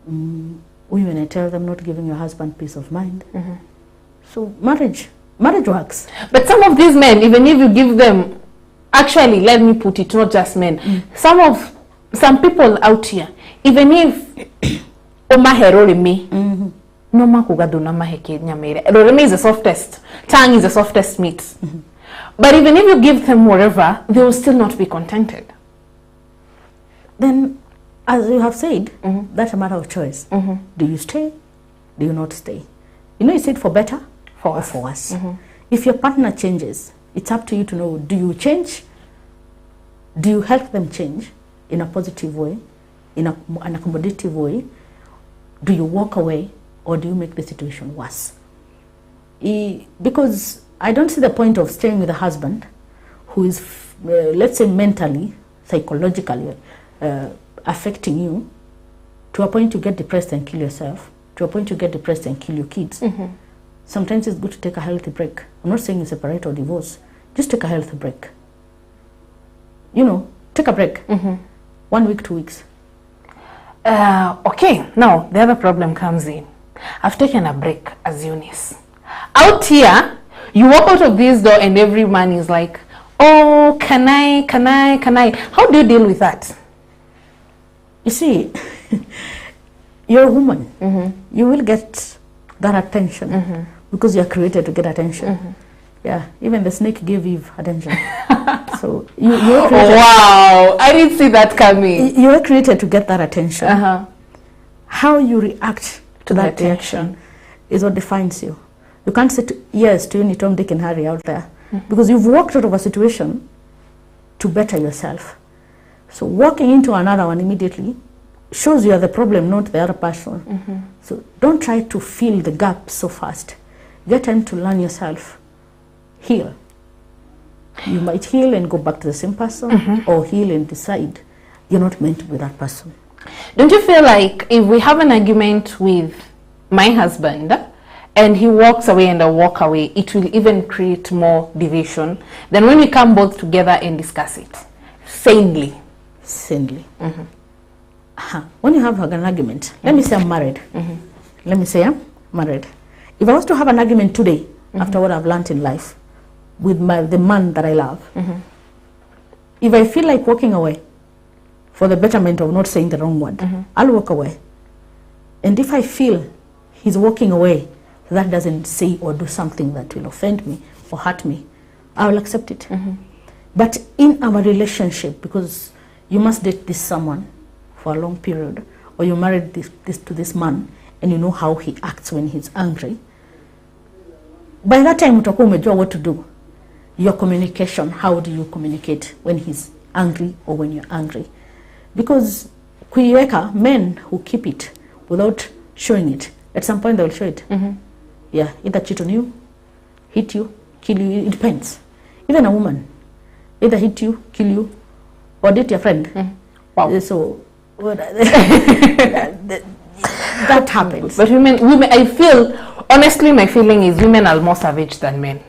Women, I tell them not giving your husband peace of mind. So marriage works. But some of these men, even if you give them, actually, let me put it, not just men. Some people out here, even if omaherorimi, no makugadu na maheke nyamere. Rorimi is the softest. Tongue is the softest meat. But even if you give them whatever, they will still not be contented. Then, as you have said, that's a matter of choice. Do you stay? Do you not stay? You know, you said for better or for worse. If your partner changes, it's up to you to know, do you change? Do you help them change in a positive way, in an accommodative way? Do you walk away, or do you make the situation worse? Because I don't see the point of staying with a husband who is, let's say, mentally, psychologically affecting you, to a point you get depressed and kill yourself, to a point you get depressed and kill your kids. Sometimes it's good to take a healthy break. I'm not saying you separate or divorce. Just take a healthy break. You know, take a break. 1 week, 2 weeks. Okay, now the other problem comes in. I've taken a break as Eunice. Out here, you walk out of this door and every man is like, oh, can I? How do you deal with that? You see, you're a woman. You will get that attention because you're created to get attention. Yeah, even the snake gave Eve attention. So you're created. Wow, I didn't see that coming. You're created to get that attention. How you react to that reaction is what defines you. You can't say yes to any Tom, Dick, and Harry out there because you've walked out of a situation to better yourself. So walking into another one immediately shows you are the problem, not the other person. So don't try to fill the gap so fast. Get time to learn yourself. Heal. You might heal and go back to the same person, or heal and decide you're not meant to be that person. Don't you feel like if we have an argument with my husband and he walks away and I walk away, it will even create more division than when we come both together and discuss it sanely? Sanely. When you have an argument, let me say I'm married. Let me say I'm married. If I was to have an argument today, after what I've learned in life, with the man that I love, if I feel like walking away for the betterment of not saying the wrong word, I'll walk away. And if I feel he's walking away, that doesn't say or do something that will offend me or hurt me, I will accept it. But in our relationship, because you must date this someone for a long period, or you married to this man, and you know how he acts when he's angry, by that time utakuwa umejua what to do. Your communication, how do you communicate when he's angry or when you're angry? Because kuiweka, men who keep it without showing it, at some point they will show it. Yeah, either cheat on you, hit you, kill you, it depends. Even a woman, either hit you, kill you, or date your friend. Wow. So that happens. But women, I feel, honestly, my feeling is women are more savage than men.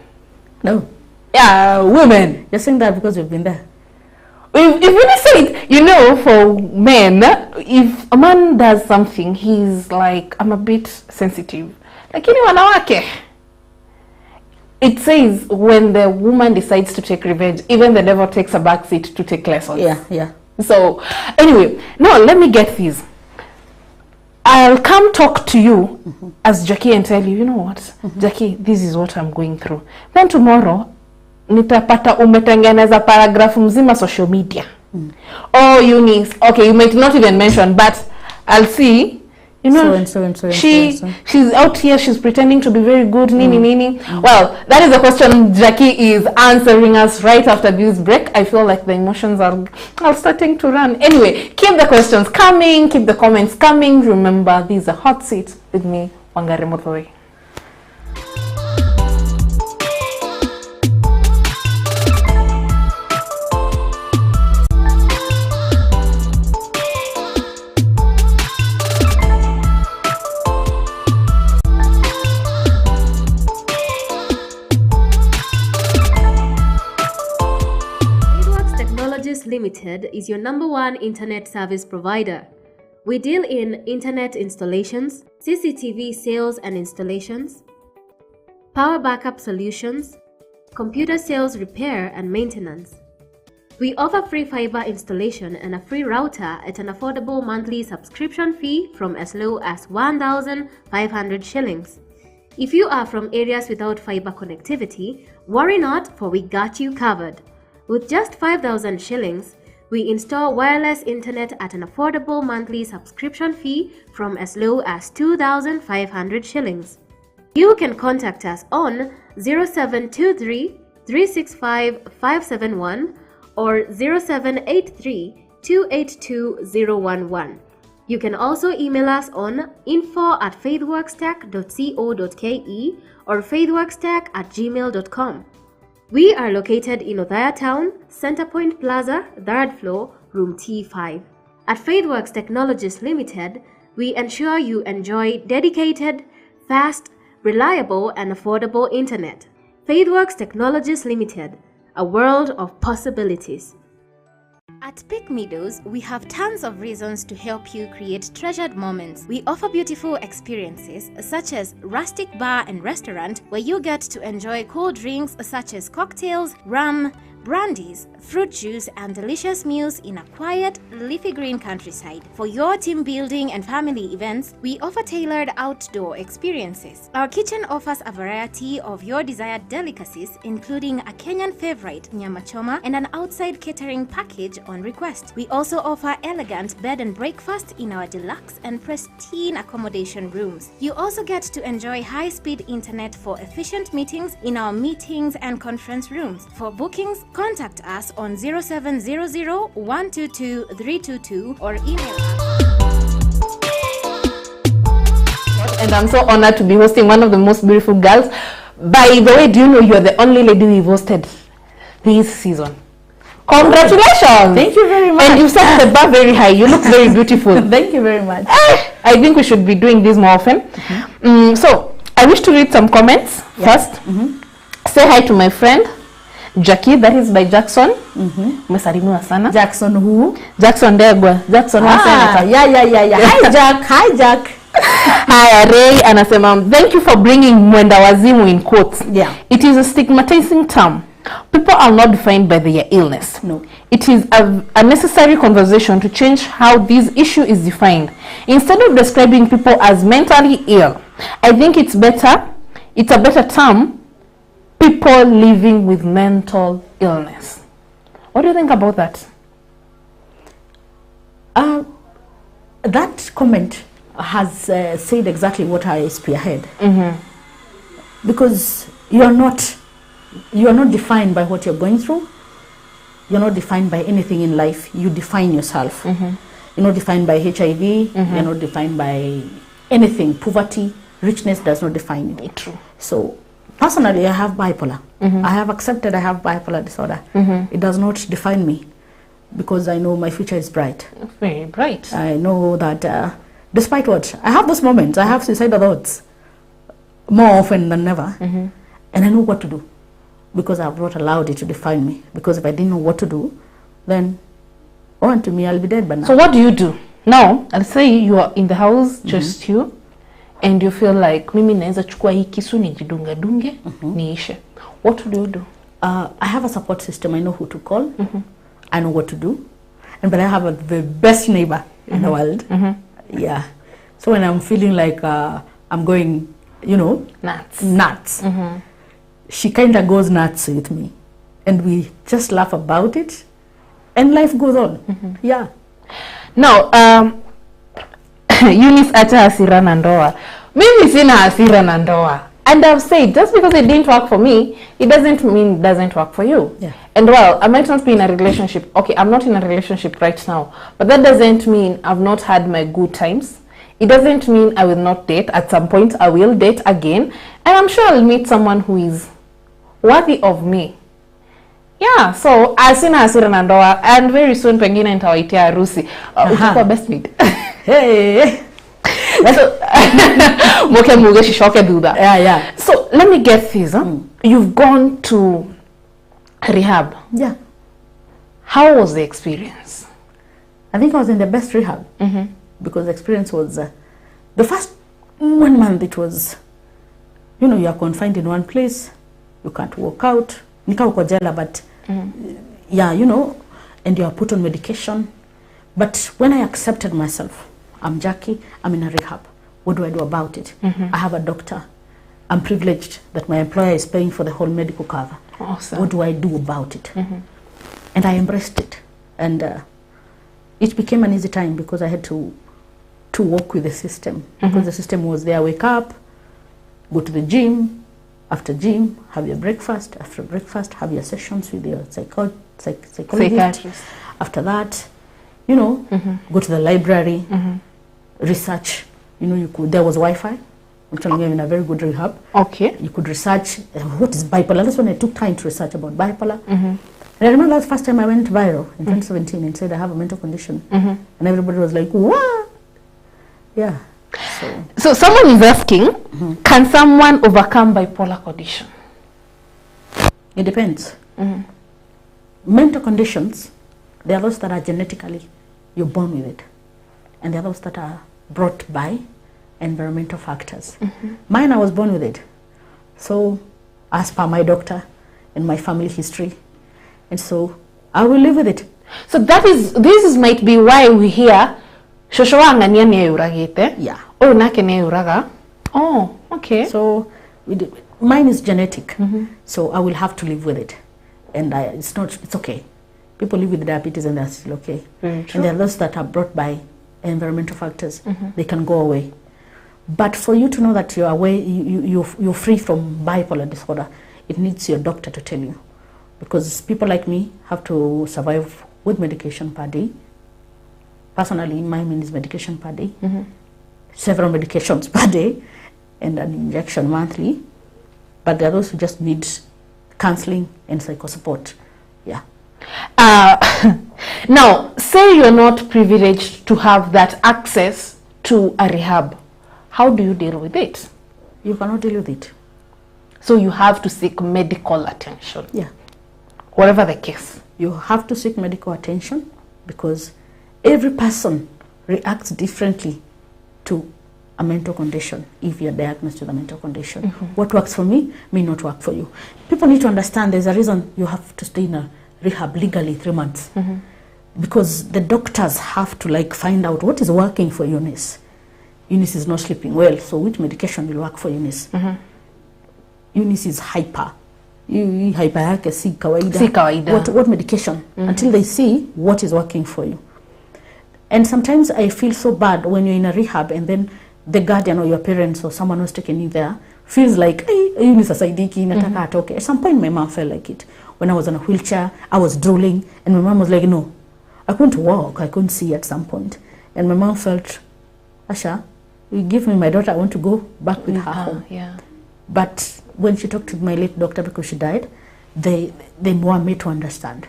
No. Yeah, women. You're saying that because you've been there. if we say it, you know, for men, if a man does something, he's like, I'm a bit sensitive. Lakini wanawake, it says when the woman decides to take revenge, even the devil takes a back seat to take lessons. Yeah. So anyway, now let me get this. I'll come talk to you as Jackie and tell you, you know what, Jackie, this is what I'm going through. Then tomorrow, nitapata umetengeneza paragraph mzima social media. Oh, Eunice, okay, you might not even mention, but I'll see, you know, she's out here, she's pretending to be very good, nini. Well, that is the question Jackie is answering us right after this break. I feel like the emotions are starting to run. Anyway, keep the questions coming, keep the comments coming. Remember, this is a hot seat with me, Wangari Muthui. Limited is your #1 internet service provider. We deal in internet installations, CCTV sales and installations, power backup solutions, computer sales repair and maintenance. We offer free fiber installation and a free router at an affordable monthly subscription fee from as low as 1,500 shillings. If you are from areas without fiber connectivity, worry not, for we got you covered. With just 5,000 shillings, we install wireless internet at an affordable monthly subscription fee from as low as 2,500 shillings. You can contact us on 0723 365 571 or 0783 282 011. You can also email us on info@faithworkstech.co.ke or faithworkstech@gmail.com. We are located in Othaya Town, Centerpoint Plaza, 3rd floor, room T5. At FaithWorks Technologies Limited, we ensure you enjoy dedicated, fast, reliable, and affordable internet. FaithWorks Technologies Limited, a world of possibilities. At Peak Meadows, we have tons of reasons to help you create treasured moments. We offer beautiful experiences such as rustic bar and restaurant where you get to enjoy cool drinks such as cocktails, rum, brandies, fruit juice, and delicious meals in a quiet, leafy green countryside. For your team building and family events, we offer tailored outdoor experiences. Our kitchen offers a variety of your desired delicacies, including a Kenyan favorite, nyama choma, and an outside catering package on request. We also offer elegant bed and breakfast in our deluxe and pristine accommodation rooms. You also get to enjoy high-speed internet for efficient meetings in our meetings and conference rooms. For bookings, contact us on 0700 122 322 or email us. And I'm so honored to be hosting one of the most beautiful girls. By the way, do you know you're the only lady we've hosted this season? Congratulations! Thank you very much. And you set the bar very high. You look very beautiful. Thank you very much. I think we should be doing this more often. So I wish to read some comments first. Say hi to my friend Jackie, that is by Jackson. Umesalimiwa sana. Jackson who? Jackson Degwa. Jackson Yeah. Hi Jack. Hi Jack. Hi Ray anasema, thank you for bringing mwenda wazimu in quotes. Yeah. It is a stigmatizing term. People are not defined by their illness. No. It is a necessary conversation to change how this issue is defined. Instead of describing people as mentally ill, I think it's a better term, people living with mental illness. What do you think about that? That comment has said exactly what I spearhead. Because you are not defined by what you're going through. You're not defined by anything in life. You define yourself. You're not defined by HIV. You're not defined by anything. Poverty, richness does not define you. True. So personally, I have bipolar. I have accepted I have bipolar disorder. It does not define me because I know my future is bright. Very bright. I know that despite what, I have those moments, I have suicidal thoughts more often than never. And I know what to do because I have not allowed it to define me. Because if I didn't know what to do, then on to me, I'll be dead by now. So what do you do? Now, I'll say you are in the house, just you, and you feel like, mimi naeza chukua hii kisu nijidunge dunge, niishe. What do you do? I have a support system. I know who to call. I know what to do. But I have the best neighbor in the world. Yeah. So when I'm feeling like I'm going, you know, nuts. She kind of goes nuts with me. And we just laugh about it. And life goes on. Yeah. Now, Eunice acha hasira na ndoa. Mimi sina hasira na ndoa. And I've said, just because it didn't work for me, it doesn't mean it doesn't work for you. Yeah. And well, I might not be in a relationship. Okay, I'm not in a relationship right now. But that doesn't mean I've not had my good times. It doesn't mean I will not date. At some point, I will date again. And I'm sure I'll meet someone who is worthy of me. Yeah, so asina hasira na ndoa, and very soon pengine nitawaitia harusi. Utakuwa best mate. Hey. So, moke muge shishoke do that. Yeah. So let me get this. You've gone to rehab. Yeah. How was the experience? I think I was in the best rehab. Because the experience was, the first 1 month it was, you know, you are confined in one place. You can't walk out. Nika uko jela, but yeah, you know, and you are put on medication. But when I accepted myself, I'm Jackie, I'm in a rehab. What do I do about it? I have a doctor. I'm privileged that my employer is paying for the whole medical cover. Awesome. What do I do about it? And I embraced it. And it became an easy time because I had to work with the system. Because the system was there, wake up, go to the gym, after gym, have your breakfast, after breakfast, have your sessions with your psychologist. After that, you know, go to the library, research. You know, there was Wi-Fi. I'm telling you, in a very good rehab. Okay. You could research what is bipolar. That's when I took time to research about bipolar. And I remember the first time I went viral in 2017 and said I have a mental condition. And everybody was like, what? Yeah. So someone is asking, can someone overcome bipolar condition? It depends. Mental conditions, there are those that are genetically, you're born with it. And there are those that are brought by environmental factors. Mine, I was born with it. So, as per my doctor and my family history. And so, I will live with it. So this might be why we hear, Shosho wangania ni uragite. Yeah. Oh, nake ni uraga. Oh, okay. So, mine is genetic. So, I will have to live with it. And it's okay. People live with diabetes and they're still okay. Very true. And there are those that are brought by environmental factors. They can go away. But for you to know that you're away, you're free from bipolar disorder, it needs your doctor to tell you. Because people like me have to survive with medication per day. Personally, mine is medication per day. Several medications per day. And an injection monthly. But there are those who just need counseling and psycho support. Yeah. Now, say you're not privileged to have that access to a rehab. How do you deal with it? You cannot deal with it. So you have to seek medical attention. Yeah. Whatever the case. You have to seek medical attention because every person reacts differently to a mental condition if you're diagnosed with a mental condition. What works for me may not work for you. People need to understand there's a reason you have to stay in a rehab legally 3 months. Because the doctors have to find out what is working for Eunice. Eunice is not sleeping well, so which medication will work for Eunice? Eunice is hyper. Hyper yake si kawaida. Si kawaida. What medication? Until they see what is working for you. And sometimes I feel so bad when you're in a rehab and then the guardian or your parents or someone who's taken you there feels like, hey, Eunice asaidiki, nataka atoke. At some point my mom felt like it. When I was on a wheelchair, I was drooling, and my mom was like, no, I couldn't walk, I couldn't see at some point. And my mom felt, Asha, you give me my daughter, I want to go back with her home. Yeah. But when she talked to my late doctor because she died, they want me to understand.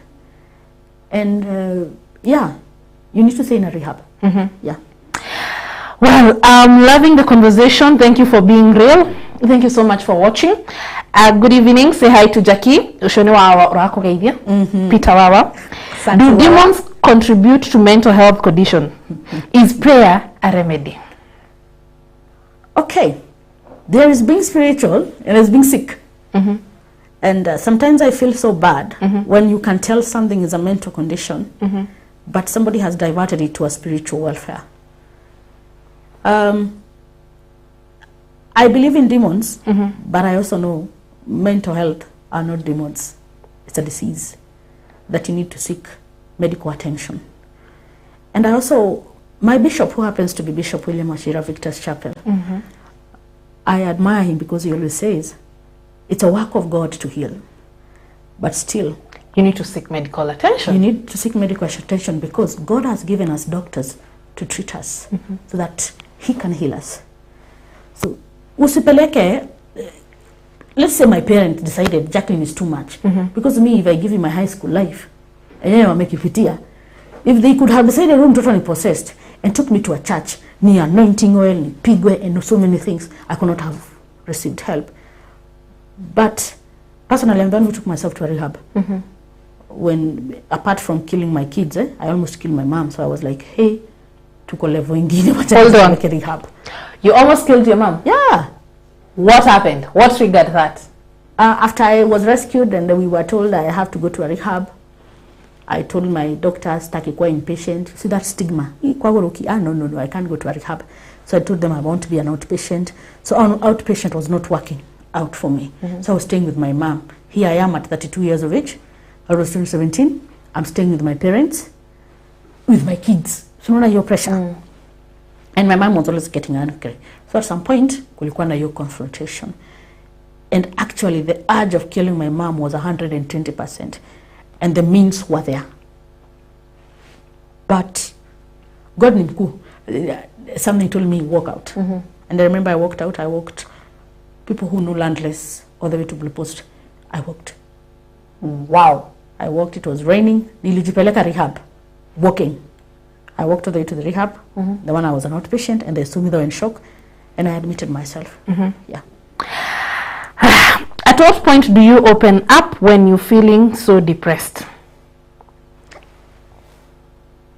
And yeah, you need to stay in a rehab. Yeah. Well, I'm loving the conversation. Thank you for being real. Thank you so much for watching. Good evening. Say hi to Jackie. Ushone wa rako gaidia. Peter wawa. Do demons contribute to mental health condition? Is prayer a remedy? Okay, there is being spiritual and there's being sick. And sometimes I feel so bad when you can tell something is a mental condition, but somebody has diverted it to a spiritual welfare. I believe in demons, but I also know mental health are not demons. It's a disease that you need to seek medical attention. And I also, my bishop, who happens to be Bishop William Ashira, Victor's Chapel, I admire him because he always says, it's a work of God to heal, but still, you need to seek medical attention. You need to seek medical attention because God has given us doctors to treat us so that He can heal us. So, usipeleke, let's say my parent decided Jackline is too much. Because me, if I give you my high school life, if they could have decided I'm totally possessed and took me to a church, ni anointing oil, ni pigwe, and so many things, I could not have received help. But personally, I'm the one who took myself to a rehab. When, apart from killing my kids, I almost killed my mom. So I was like, hey, tuko level ingine, hold on. Rehab. You almost killed your mom? Yeah. What happened? What triggered that? After I was rescued and we were told I have to go to a rehab, I told my doctors, takikuwa inpatient. See that stigma? No, I can't go to a rehab. So I told them I want to be an outpatient. So outpatient was not working out for me. So I was staying with my mom. Here I am at 32 years of age. I was still 17. I'm staying with my parents, with my kids. So no your pressure. And my mom was always getting angry. So at some point, kulikuwa na your confrontation. And actually, the urge of killing my mom was 120%. And the means were there. But God ni mkuu. Something told me, walk out. And I remember I walked out. I walked, people who know Landless, all the way to Blue Post. I walked. Wow. I walked, it was raining. Nilijipeleka rehab. Walking. I walked all the way to the rehab. The one I was an outpatient, and they saw me, they were in shock. And I admitted myself. Yeah. At what point do you open up when you're feeling so depressed?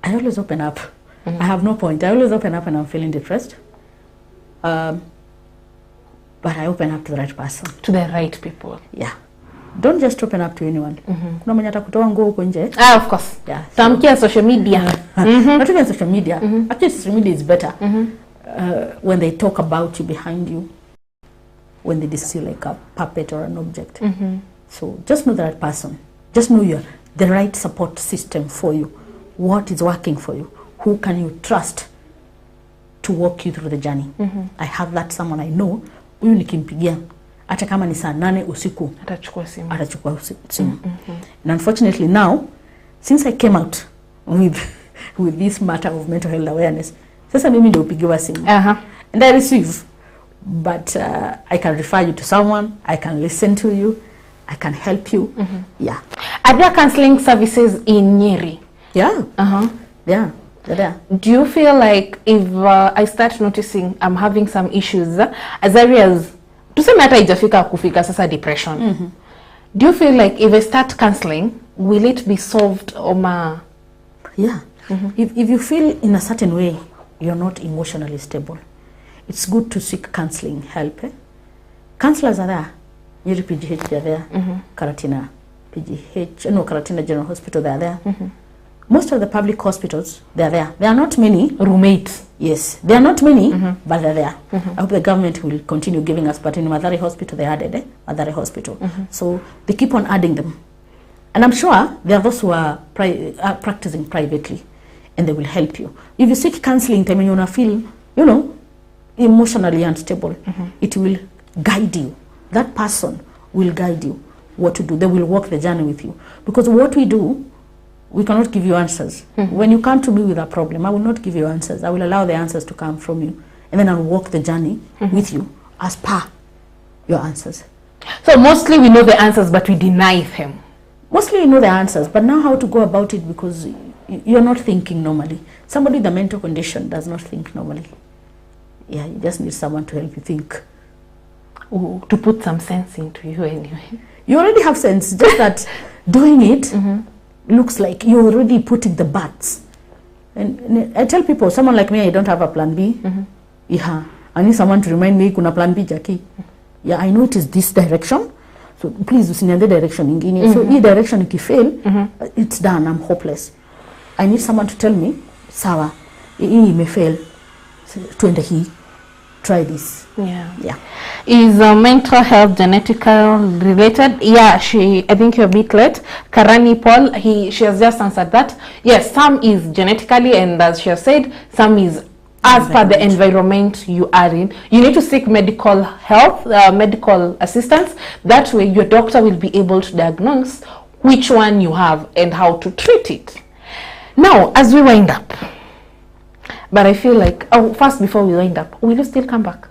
I always open up. I have no point. I always open up when I'm feeling depressed. But I open up to the right person. To the right people. Yeah. Don't just open up to anyone. Kuna mwenye atakutoa nguo huko nje. Of course. Yeah. Tamkia social media. Not even social media. Actually, social media is better. When they talk about you behind you. When they see like a puppet or an object. So just know the right person. Just know you're the right support system for you. What is working for you? Who can you trust to walk you through the journey? I have that someone I know. Huyu nikimpigia hata kama ni saa 8 usiku Atachukua simu. simu. And unfortunately now, since I came out with this matter of mental health awareness, sasa mimi ndio upigiwa simu. And I receive. But I can refer you to someone. I can listen to you. I can help you. Yeah. Are there counseling services in Nyeri? Yeah. Yeah. They're there. Do you feel like if I start noticing I'm having some issues as areas, tuseme hata haijafika kufika sasa depression, do you feel like if I start counseling, will it be solved or Yeah. If you feel in a certain way you're not emotionally stable, it's good to seek counseling help. Counselors are there. Nyeri PGH, they're there. Karatina PGH, no, Karatina General Hospital, they're there. Most of the public hospitals, they're there. There are not many. Roommates. Yes, there are not many, but they're there. I hope the government will continue giving us, but in Mathare Hospital, they added Mathare Hospital. So they keep on adding them. And I'm sure there are those who are practicing privately, and they will help you. If you seek counseling, when you feel, emotionally unstable, it will guide you. That person will guide you what to do. They will walk the journey with you. Because what we do, we cannot give you answers. When you come to me with a problem, I will not give you answers. I will allow the answers to come from you. And then I'll walk the journey with you as per your answers. So mostly we know the answers, but we deny them. Mostly you know the answers, but now how to go about it, because you're not thinking normally. Somebody with a mental condition does not think normally. Yeah, you just need someone to help you think. Ooh, to put some sense into you anyway. You already have sense, just that doing it looks like you're already putting the buts. And I tell people, someone like me, I don't have a plan B. Yeah, I need someone to remind me, kuna plan B, Jackie. Yeah, I know it is this direction. So please, usiniambie direction ingine. So hii direction ikifail, it's done, I'm hopeless. I need someone to tell me, sawa, hii imefail, twende hii, try this. Yeah. Is mental health genetical related? Yeah, I think you're a bit late. Karani Paul, she has just answered that. Yes, some is genetically, and as she has said, some is as per the environment you are in. You need to seek medical health, medical assistance. That way your doctor will be able to diagnose which one you have and how to treat it. Now, as we wind up, but I feel like, first before we wind up, will you still come back?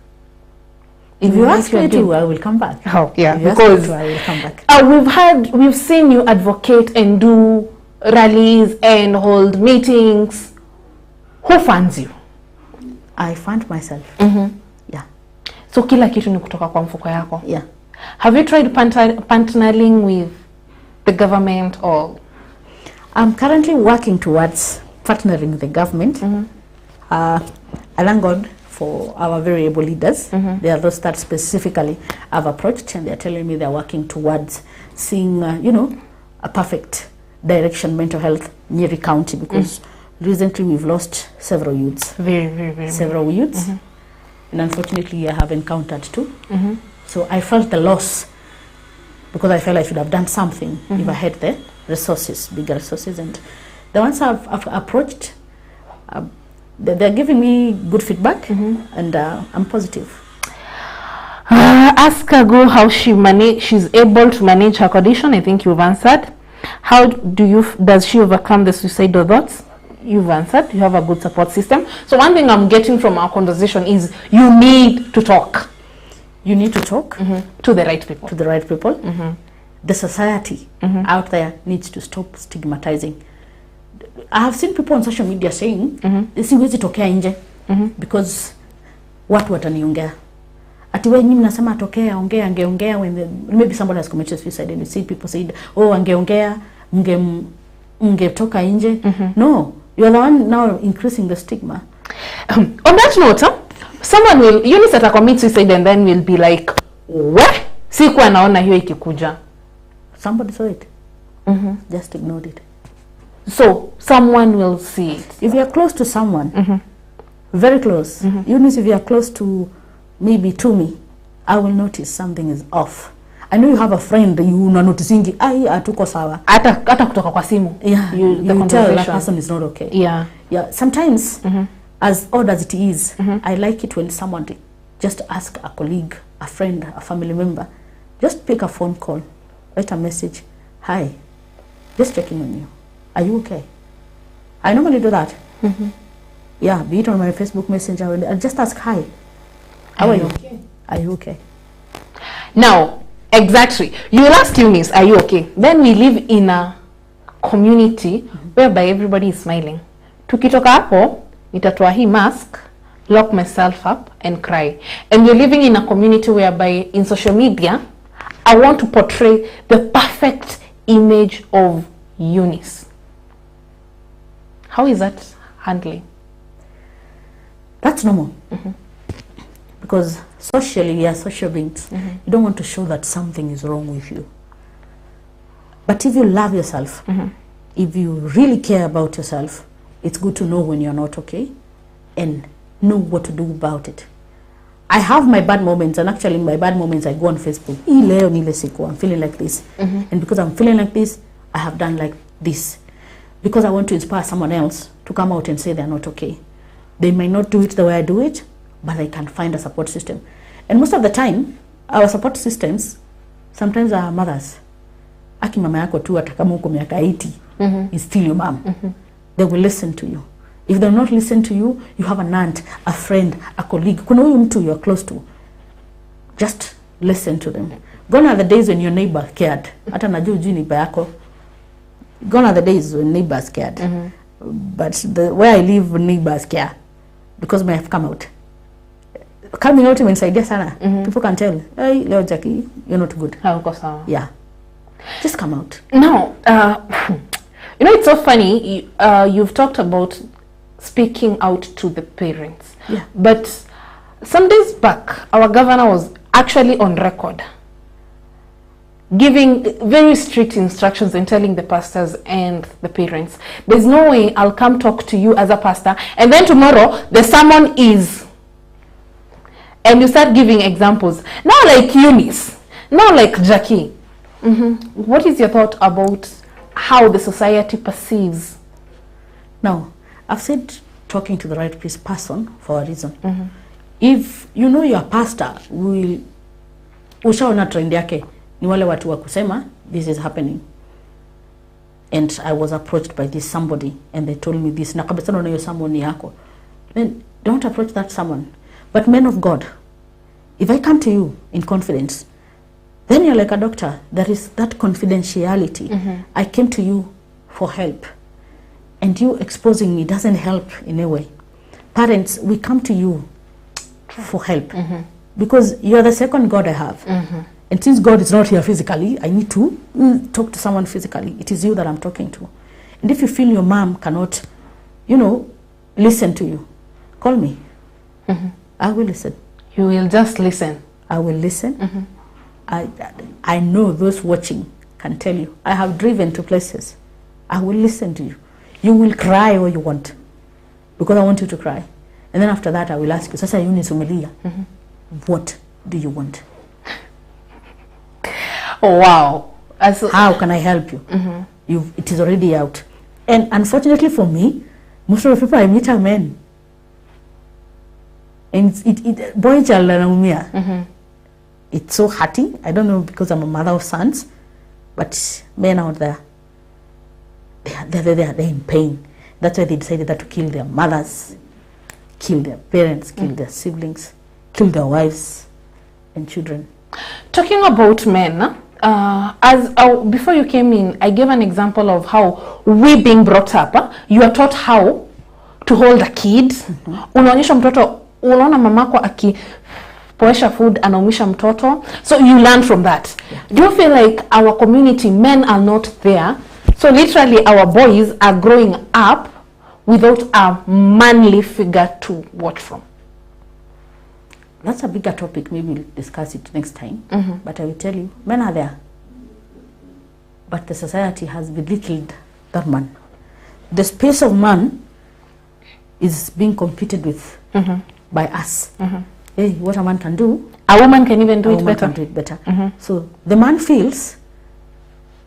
If you ask me to, I will come back. Oh, yeah, because I will come back. We've seen you advocate and do rallies and hold meetings. Who funds you? I fund myself. Yeah. So kila kitu ni kutoka kwa mfuko yako? Yeah. Have you tried partnering with the government or? I'm currently working towards partnering with the government. I thank God for our very able leaders. They are those that specifically I've approached, and they're telling me they're working towards seeing, a perfect direction mental health Nyeri County, because recently we've lost several youths. Very. Several youths. And unfortunately I have encountered two. So I felt the loss, because I felt I should have done something if I had the resources, bigger resources. And the ones I've approached, they're giving me good feedback, and I'm positive. Ask Kagu how she's able to manage her condition. I think you've answered. How does she overcome the suicidal thoughts? You've answered. You have a good support system. So one thing I'm getting from our conversation is you need to talk. You need to talk to the right people. To the right people. The society out there needs to stop stigmatizing. I have seen people on social media saying, siwezi tokea nje, because watu wataniongea. Ati wewe nyinyi mnasema tokea, ongea, angeongea, when maybe somebody has committed suicide and you see people say, oh, angeongea, mngetoka nje. No, you're the one now increasing the stigma. On that note, someone will, Eunice commit suicide and then will be like, what? Sikuwa naona hiyo ikikuja. Somebody saw it. Just ignored it. So someone will see it. If you are close to someone, very close, Eunice, if you are close to to me, I will notice something is off. I know you have a friend, you are noticing, atuko sawa. Ata kutoka kwa simu. Yeah, you tell that person is not okay. Yeah. Sometimes, as odd as it is, I like it when someone just ask a colleague, a friend, a family member, just pick a phone call, write a message, hi, just checking on you. Are you okay? I normally do that. Yeah, be it on my Facebook Messenger, I just ask, hi, how are you? Are you okay? Now, exactly. You will ask Eunice, are you okay? Then we live in a community whereby everybody is smiling. Tukitoka hapo, nitatoa hii mask, lock myself up and cry. And we're living in a community whereby in social media, I want to portray the perfect image of Eunice. How is that handling? That's normal. Because socially, we are social beings. You don't want to show that something is wrong with you. But if you love yourself, if you really care about yourself, it's good to know when you're not okay and know what to do about it. I have my bad moments, and actually in my bad moments I go on Facebook. I'm feeling like this. And because I'm feeling like this, I have done like this. Because I want to inspire someone else to come out and say they're not okay. They might not do it the way I do it, but I can find a support system. And most of the time, our support systems sometimes are mothers. Aki mama yako tu hata kama uko miaka 80 is still your mom. They will listen to you. If they will not listen to you, you have an aunt, a friend, a colleague. Kuna huyu mtu you're close to. Just listen to them. Gone are the days when your neighbor cared. Hata najua ujui neighbor yako. Gone are the days when neighbors cared. But where I live, neighbors care. Because I have come out. Coming out imenisaidia sana. People can tell, hey, leo Jackie, you're not good. Hauko sawa. Yeah. Just come out. Now, You know, it's so funny. You've talked about speaking out to the parents. Yeah. But some days back, our governor was actually on record giving very strict instructions and telling the pastors and the parents, there's no way I'll come talk to you as a pastor and then tomorrow the sermon is, and you start giving examples, now like Eunice, now like Jackie. What is your thought about how the society perceives? Now, I've said talking to the right person for a reason. If you know your pastor will ushaona trend yake ni wale watu wa kusema this is happening, and I was approached by this somebody and they told me this, na kabisa naona hiyo someone yako, then don't approach that someone. But men of God, if I come to you in confidence, then you're like a doctor. There is that confidentiality. I came to you for help, and you exposing me doesn't help in a way. Parents, we come to you for help because you're the second God I have. And since God is not here physically, I need to talk to someone physically. It is you that I'm talking to. And if you feel your mom cannot, you know, listen to you, call me. I will listen. You will just listen. I will listen. I know those watching can tell you. I have driven to places. I will listen to you. You will cry all you want because I want you to cry. And then after that, I will ask you, Sasa Eunice umelia, what do you want? Oh, wow. How can I help you? It is already out. And unfortunately for me, most of the people I meet are men. And boy child anaumia. It's so hurting. I don't know because I'm a mother of sons, but men out there, they're in pain. That's why they decided that to kill their mothers, kill their parents, kill their siblings, kill their wives and children. Talking about men, before you came in, I gave an example of how we being brought up, you are taught how to hold a kid. Unaonyesha mtoto, unaona mamako akipoesha food, anaumisha mtoto. So you learn from that. Do you feel like our community, men are not there? So literally our boys are growing up without a manly figure to watch from. That's a bigger topic. Maybe we'll discuss it next time. But I will tell you, men are there. But the society has belittled that man. The space of man is being competed with by us. Hey, what a man can do, a woman can even do it better. Can do it better. So the man feels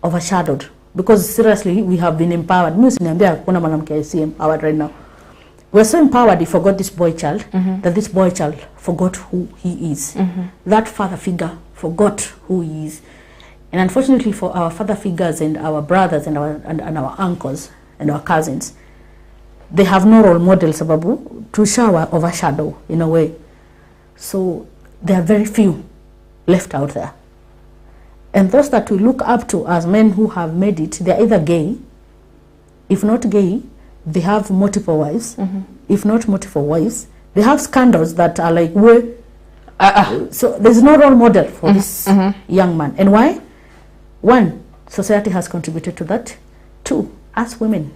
overshadowed because seriously we have been empowered. I see empowered right now. We're so empowered, he forgot this boy child, that this boy child forgot who he is. That father figure forgot who he is. And unfortunately for our father figures and our brothers and our uncles and our cousins, they have no role models, Sababu, to shower, overshadow in a way. So there are very few left out there. And those that we look up to as men who have made it, they're either gay. If not gay, they have multiple wives. If not multiple wives, they have scandals that are like, so there's no role model for this young man. And why? One, society has contributed to that. Two, us women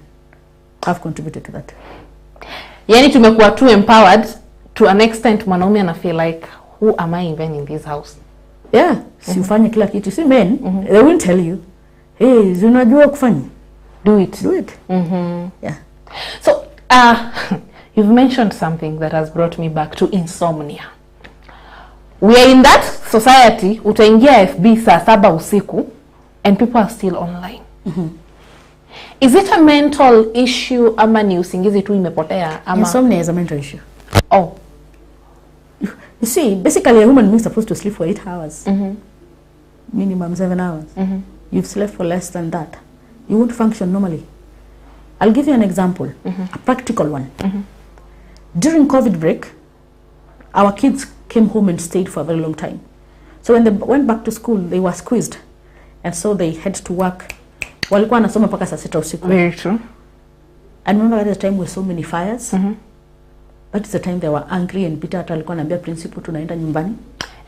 have contributed to that. Yani tumekuwa too empowered to an extent mwanaume ana feel like, who am I even in this house? Yeah, si ufanye kila kitu. See men, they won't tell you, hey, unajua kufanya. Do it. Do it. Yeah. So, you've mentioned something that has brought me back to insomnia. We are in that society, utaingia FB saa 7 usiku, and people are still online. Is it a mental issue ama ni usingizi tu imepotea? Insomnia is a mental issue. Oh. You see, basically a human being is supposed to sleep for 8 hours. Minimum 7 hours. You've slept for less than that, you won't function normally. I'll give you an example, a practical one. During COVID break, our kids came home and stayed for a very long time. So when they went back to school, they were squeezed. And so they had to work. Walikuwa nasoma paka saa 6 usiku. Very true. I remember at the time with so many fires. That is the time they were angry and Peter alikuwa anambia principal tunaenda nyumbani.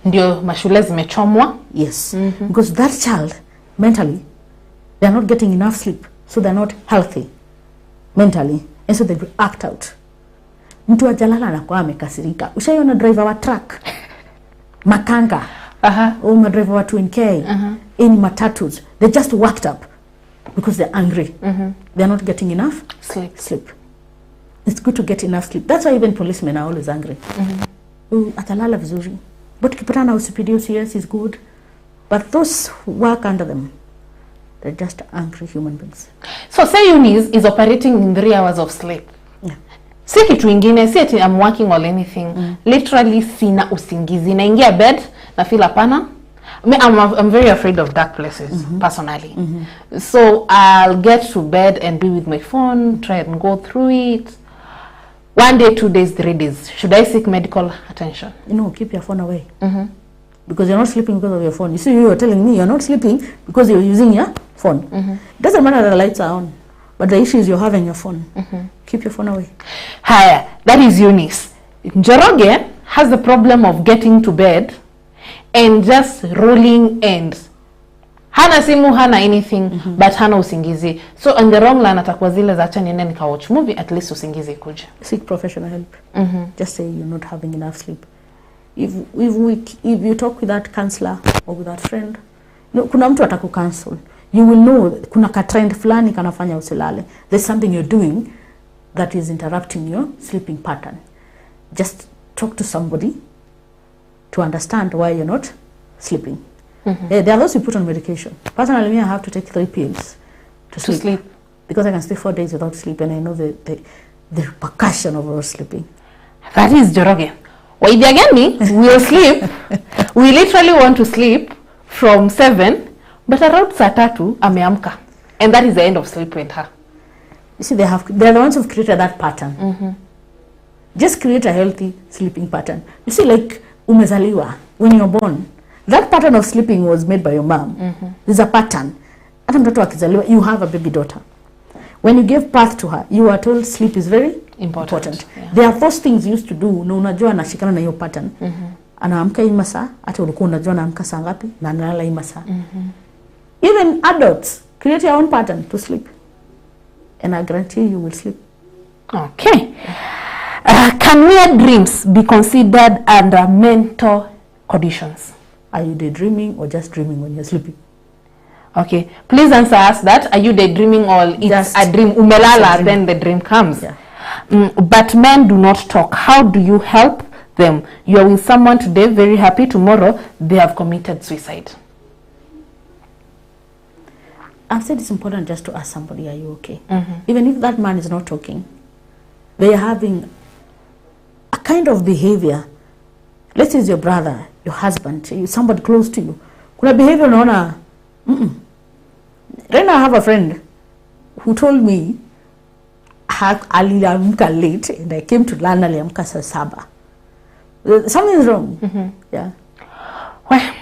Ndio mashule zimechomwa. Yes. Because that child, mentally, they are not getting enough sleep. so they're not healthy mentally, and so they will act out. Mtu ajalala anakuwa amekasirika. Ushaiona driver wa truck, makanga, or driver wa 2NK, in matatus, they just worked up because they're angry. They're not getting enough sleep. It's good to get enough sleep. That's why even policemen are always angry. Atalala vizuri. But kipatana UCPD, yes, is good. But those who work under them, they're just angry human beings. So say Eunice is operating in 3 hours of sleep. Yeah. Si kitu ingine, si ati I'm working or anything. Literally sina usingizi. Naingia bed, na feel apana. I'm very afraid of dark places, personally. So I'll get to bed and be with my phone, try and go through it. 1 day, 2 days, 3 days. Should I seek medical attention? No, keep your phone away. Because you're not sleeping because of your phone. You see, you are telling me you're not sleeping because you're using your phone. It doesn't matter that the lights are on, but the issue is you're having your phone. Keep your phone away. Haya, that is Eunice. Njoroge has the problem of getting to bed and just rolling ends. Hana simu, hana anything, but hana usingizi. So in the wrong line, atakuwa zile za acha niende nika watch movie, at least usingizi kuja. Seek professional help. Just say you're not having enough sleep. If you talk with that counselor or with that friend, kuna mtu ataku counsel. You will know kuna ka trend fulani kanafanya usilale. There's something you're doing that is interrupting your sleeping pattern. Just talk to somebody to understand why you're not sleeping. There are those who put on medication. Personally, me, I have to take 3 pills to sleep. Because I can stay 4 days without sleep, and I know the repercussion of oversleeping. That is Njoroge. Waidiagani, we'll sleep. We literally want to sleep from 7, but around saa 3 ameamka. And that is the end of sleep with her. You see, they're the ones who've created that pattern. Just create a healthy sleeping pattern. You see, like umezaliwa, when you're born, that pattern of sleeping was made by your mom. There's a pattern. Hata mtoto akizaliwa, you have a baby daughter. When you gave birth to her, you are told sleep is very important. Yeah. There are those things you used to do, na unajua anashikana na hiyo pattern. Anaamka hii masaa, hata ulikuwa unajua anaamka saa ngapi, na analala hii masaa. Even adults, create your own pattern to sleep. And I guarantee you will sleep. Okay. Can weird dreams be considered under mental conditions? Are you daydreaming or just dreaming when you're sleeping? Okay. Please answer us that. Are you daydreaming or it's just a dream? Umelala, then the dream comes. Yeah. But men do not talk. How do you help them? You are with someone today, very happy. Tomorrow, they have committed suicide. I've said it's important just to ask somebody, are you okay? Even if that man is not talking, they are having a kind of behavior. Let's say it's your brother, your husband, somebody close to you. Kuna behavior unaona, Then I have a friend who told me aliamka late and I came to learn aliamka saa 7. Something is wrong. Yeah. Well,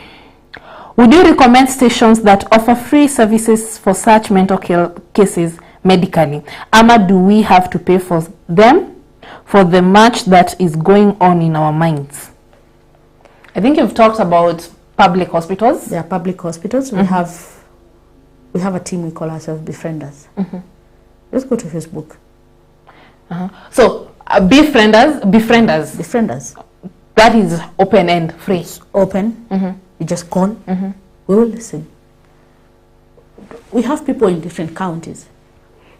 would you recommend stations that offer free services for such mental cases medically? Ama do we have to pay for them for the much that is going on in our minds? I think you've talked about public hospitals. There are public hospitals. We have a team we call ourselves Befrienders. Let's go to Facebook. So Befrienders. That is open and free. It's open. You just call. We will listen. We have people in different counties.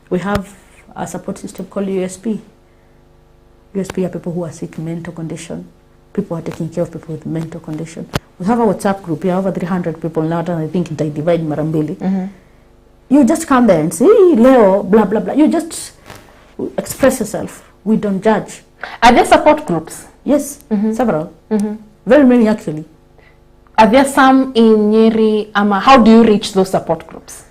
We have a support system called USP. USP are people who are sick mental condition. People are taking care of people with mental condition. We have a WhatsApp group. We have over 300 people now, and I think they divide marambili. You just come there and say, Leo, blah, blah, blah. You just express yourself. We don't judge. Are there support groups? Yes, several. Very many, actually. Are there some in Nyeri? How do you reach those support groups?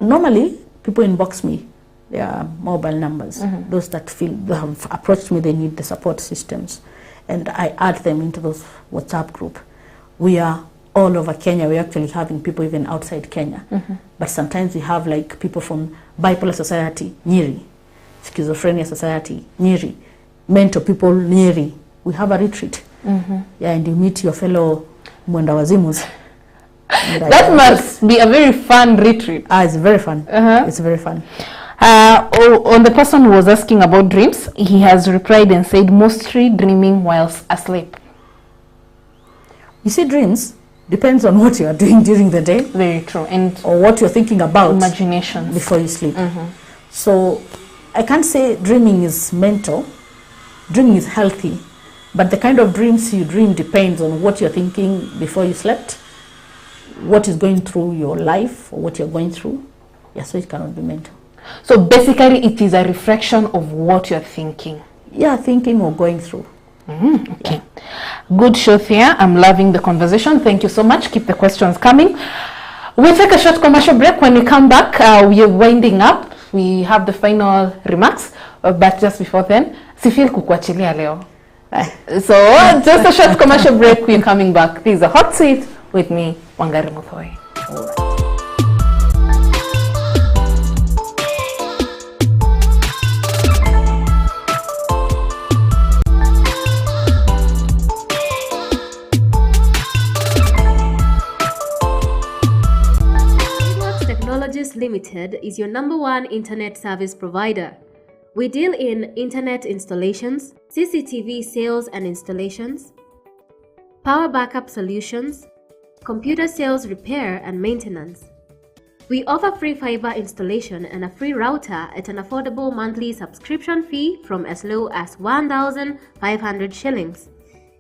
Normally, people inbox me their mobile numbers. Those that feel they have approached me, they need the support systems. And I add them into those WhatsApp group. We are all over Kenya. We're actually having people even outside Kenya. But sometimes we have like people from Bipolar Society, Nyeri, Schizophrenia Society, Nyeri, Mental People, Nyeri. We have a retreat. Yeah, and you meet your fellow Mwenda Wazimus That must be a very fun retreat. It's very fun. It's very fun. On the person who was asking about dreams, he has replied and said mostly dreaming whilst asleep. You see, dreams depends on what you are doing during the day. Very true. And or what you're thinking about imagination before you sleep. So I can't say dreaming is mental. Dreaming is healthy, but the kind of dreams you dream depends on what you're thinking before you slept, what is going through your life or what you're going through. Yeah, so it cannot be mental. So basically it is a reflection of what you're thinking. Yeah, thinking or going through. Okay. Good show here. I'm loving the conversation. Thank you so much. Keep the questions coming. We'll take a short commercial break. When we come back, we are winding up. We have the final remarks, but just before then, sifil kukuachilia leo. So just a short commercial break. We're coming back. This is a hot seat with me, Wangari Muthui. Limited is your #1 internet service provider. We deal in internet installations, CCTV sales and installations, power backup solutions, computer sales repair and maintenance. We offer free fiber installation and a free router at an affordable monthly subscription fee from as low as 1,500 shillings.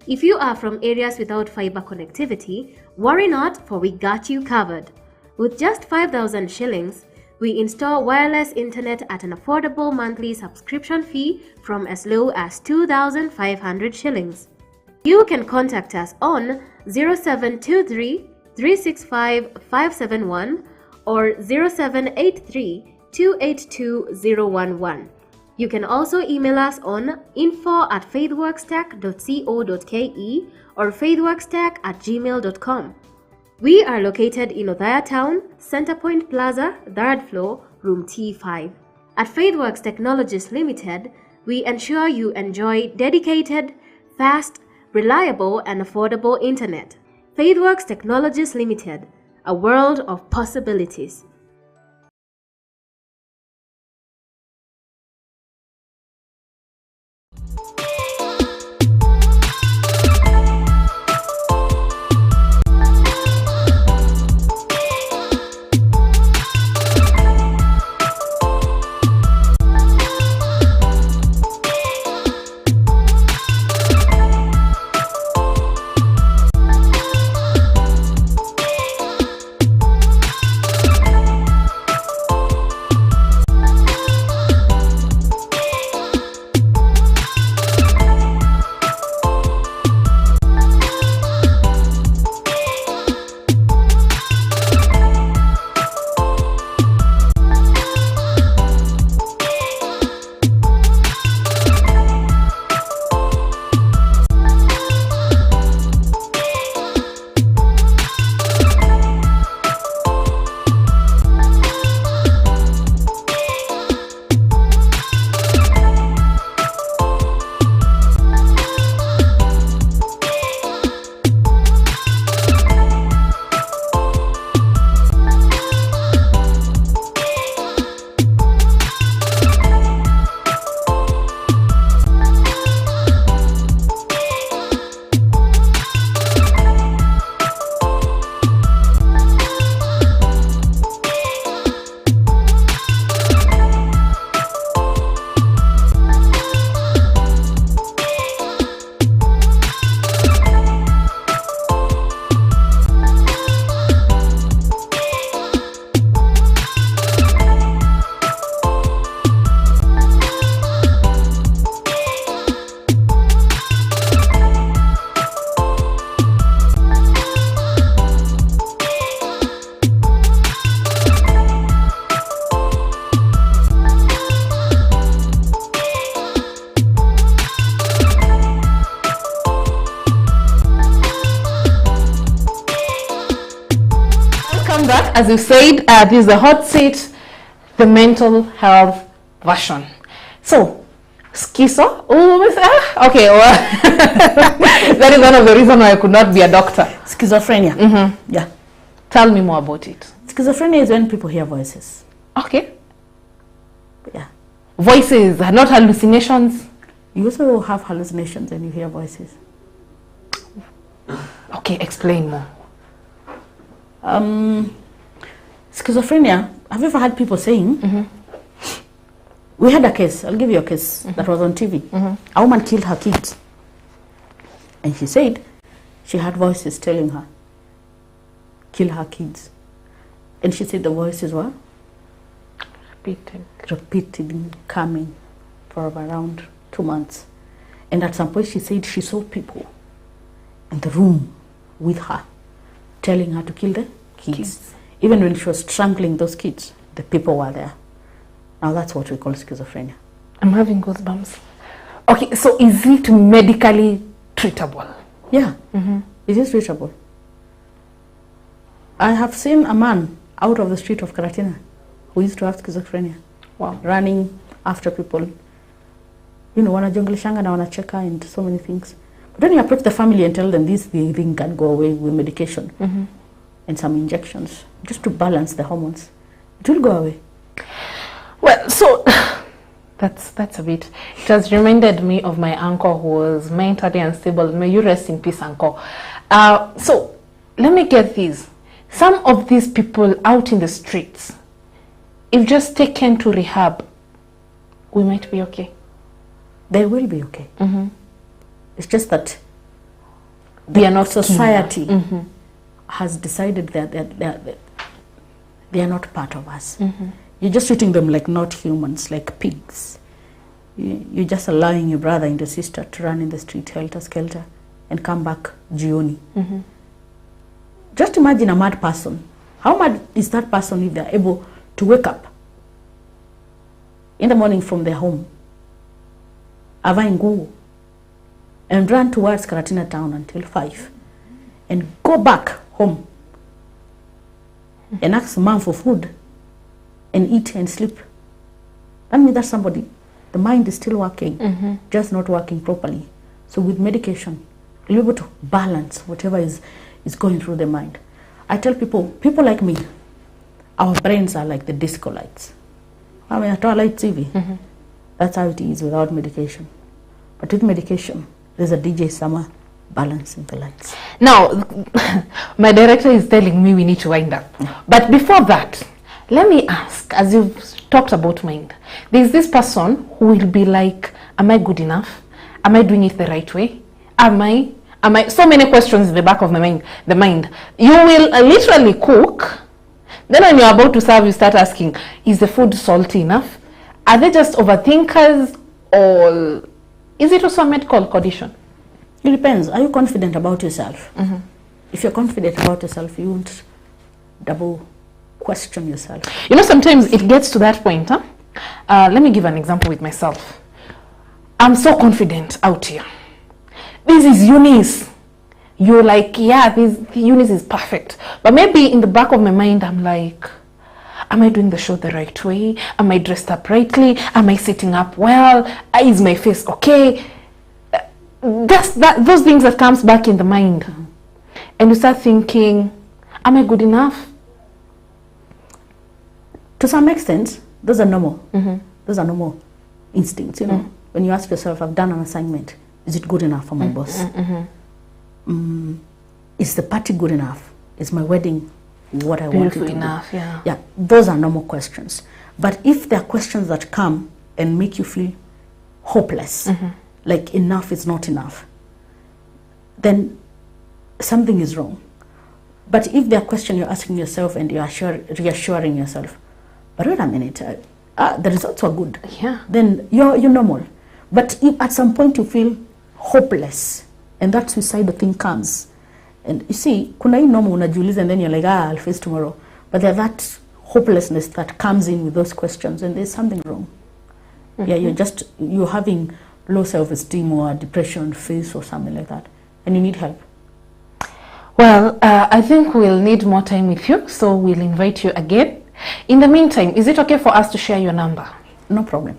If you are from areas without fiber connectivity, worry not, for we got you covered. With just 5,000 shillings, we install wireless internet at an affordable monthly subscription fee from as low as 2,500 shillings. You can contact us on 0723 365 571 or 0783 282 011. You can also email us on info@faithworkstech.co.ke or faithworkstech@gmail.com. We are located in Othaya Town, Centerpoint Plaza, 3rd floor, room T5. At FaithWorks Technologies Limited, we ensure you enjoy dedicated, fast, reliable, and affordable internet. FaithWorks Technologies Limited, a world of possibilities. As you said, this is the hot seat, the mental health version. So, schizo? Okay, well, that is one of the reasons why I could not be a doctor. Schizophrenia. Yeah. Tell me more about it. Schizophrenia is when people hear voices. Okay. Yeah. Voices are not hallucinations. You also have hallucinations when you hear voices. Okay, explain more. Schizophrenia, have you ever had people saying, we had a case, I'll give you a case that was on TV. A woman killed her kids. And she said she had voices telling her, kill her kids. And she said the voices were repeatedly coming for around 2 months. And at some point she said she saw people in the room with her telling her to kill the kids. Even when she was strangling those kids, the people were there. Now that's what we call schizophrenia. I'm having goosebumps. Okay, so is it medically treatable? Yeah, it is treatable. I have seen a man out of the street of Karatina who used to have schizophrenia. Wow. Running after people. You know, wanajongoleshanga na wanacheka and so many things. But when you approach the family and tell them this thing can go away with medication and some injections, just to balance the hormones, it will go away. Well, so that's a bit. It has reminded me of my uncle who was mentally unstable. May you rest in peace, uncle. So let me get this. Some of these people out in the streets, if just taken to rehab, we might be okay. They will be okay. It's just that We are not society has decided that they are not part of us. You're just treating them like not humans, like pigs. You're just allowing your brother and your sister to run in the street helter-skelter and come back jioni. Just imagine a mad person. How mad is that person if they're able to wake up in the morning from their home, avae nguo, and run towards Karatina town until 5 and go back home and ask mom for food and eat and sleep? That means that somebody, the mind is still working, just not working properly. So with medication, you're able to balance whatever is going through the mind. I tell people like me, our brains are like the disco lights. I mean, lights TV. That's how it is without medication. But with medication, there's a DJ somewhere balancing the lights. Now, my director is telling me we need to wind up. But before that, let me ask, as you've talked about mind, there's this person who will be like, am I good enough? Am I doing it the right way? Am I? So many questions in the back of my mind. The mind. You will literally cook. Then when you're about to serve, you start asking, is the food salty enough? Are they just overthinkers, or is it also a medical condition? It depends. Are you confident about yourself? If you're confident about yourself, you won't double question yourself. You know, sometimes it gets to that point. Let me give an example with myself. I'm so confident out here. This is Eunice. You're like, yeah, this Eunice is perfect. But maybe in the back of my mind, I'm like, am I doing the show the right way? Am I dressed up rightly? Am I sitting up well? Is my face okay? Those things that comes back in the mind. And you start thinking, am I good enough? To some extent, those are normal. Those are normal instincts, you know. When you ask yourself, I've done an assignment, is it good enough for my boss? Is the party good enough? Is my wedding what I want it to be? Enough, yeah, those are normal questions. But if there are questions that come and make you feel hopeless, like enough is not enough, then something is wrong. But if there are questions you're asking yourself and you're reassuring yourself, but wait a minute, the results are good, then you're normal. But if at some point you feel hopeless and that suicidal thing comes, and you see, kuna hii normal unajiuliza and then you're like, I'll face tomorrow. But there's that hopelessness that comes in with those questions, and there's something wrong. Yeah, you're having low self-esteem or depression phase or something like that, and you need help. Well, I think we'll need more time with you, so we'll invite you again. In the meantime, is it okay for us to share your number? No problem.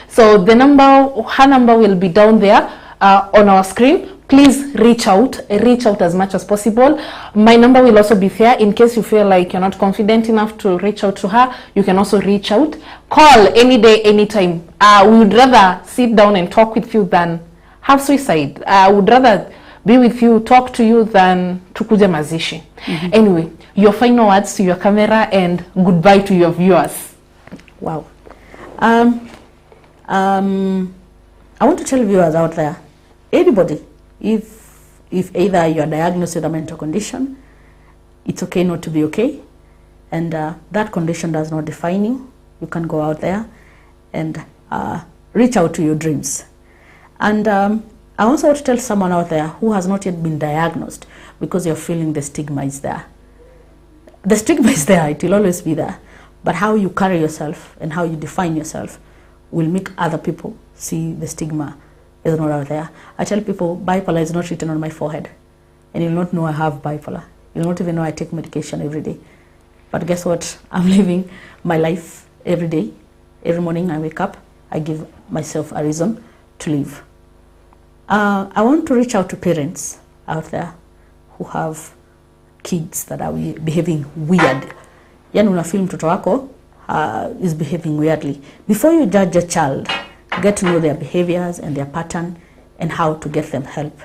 So the number, her number will be down there on our screen. please reach out as much as possible. My number will also be there in case you feel like you're not confident enough to reach out to her. You can also reach out, call any day, anytime. We would rather sit down and talk with you than have suicide. I would rather be with you, talk to you, than tukuje mazishi. Anyway, your final words to your camera and goodbye to your viewers. Wow. I want to tell viewers out there, anybody, if either you are diagnosed with a mental condition, it's okay not to be okay, and that condition does not define you. You can go out there and reach out to your dreams. And I also want to tell someone out there who has not yet been diagnosed, because you're feeling the stigma is there. The stigma is there, it will always be there. But how you carry yourself and how you define yourself will make other people see the stigma is not out there. I tell people bipolar is not written on my forehead, and you'll not know I have bipolar. You'll not even know I take medication every day. But guess what? I'm living my life every day. Every morning I wake up, I give myself a reason to live. I want to reach out to parents out there who have kids that are behaving weird. Yani unafeel mtoto wako is behaving weirdly. Before you judge a child, get to know their behaviors and their pattern and how to get them help.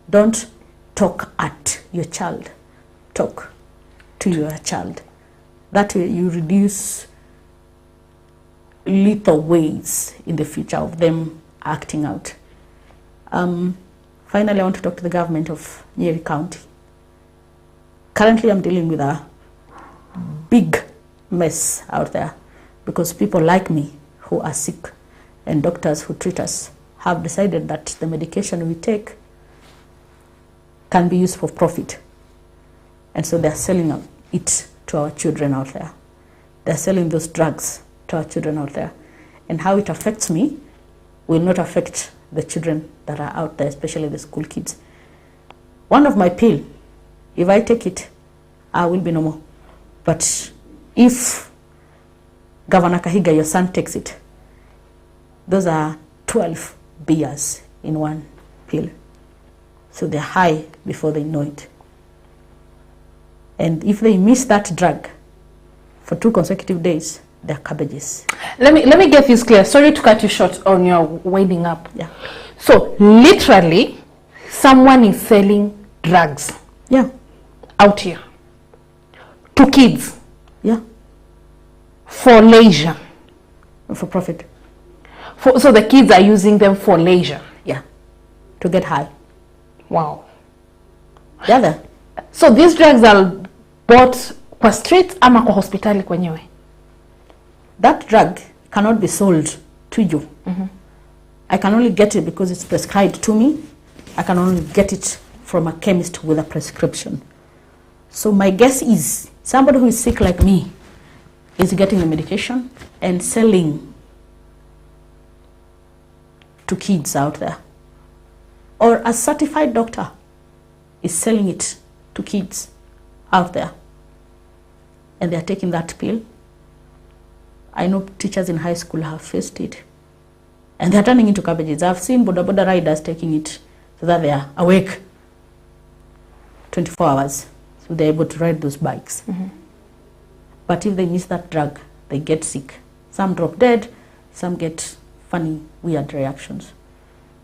Don't talk at your child. Talk to your child. That way you reduce lethal ways in the future of them acting out. Finally, I want to talk to the government of Nyeri County. Currently, I'm dealing with a big mess out there because people like me who are sick and doctors who treat us have decided that the medication we take can be used for profit. And so they're selling it to our children out there. They're selling those drugs to our children out there. And how it affects me will not affect the children that are out there, especially the school kids. One of my pill, if I take it, I will be normal. But if Governor Kahiga, your son, takes it, those are 12 beers in one pill. So they're high before they know it. And if they miss that drug for 2 consecutive days, they're cabbages. Let me get this clear. Sorry to cut you short on your winding up. Yeah. So literally, someone is selling drugs. Yeah. Out here. To kids. Yeah. For leisure. For profit. So the kids are using them for leisure. Yeah. To get high. Wow. Yeah, there. So these drugs are bought kwa street ama kwa hospitali kwenyewe? That drug cannot be sold to you. I can only get it because it's prescribed to me. I can only get it from a chemist with a prescription. So my guess is somebody who is sick like me is getting the medication and selling to kids out there. Or a certified doctor is selling it to kids out there. And they're taking that pill. I know teachers in high school have faced it. And they're turning into cabbages. I've seen boda riders taking it so that they are awake 24 hours. So they're able to ride those bikes. But if they miss that drug, they get sick. Some drop dead, some get funny, weird reactions.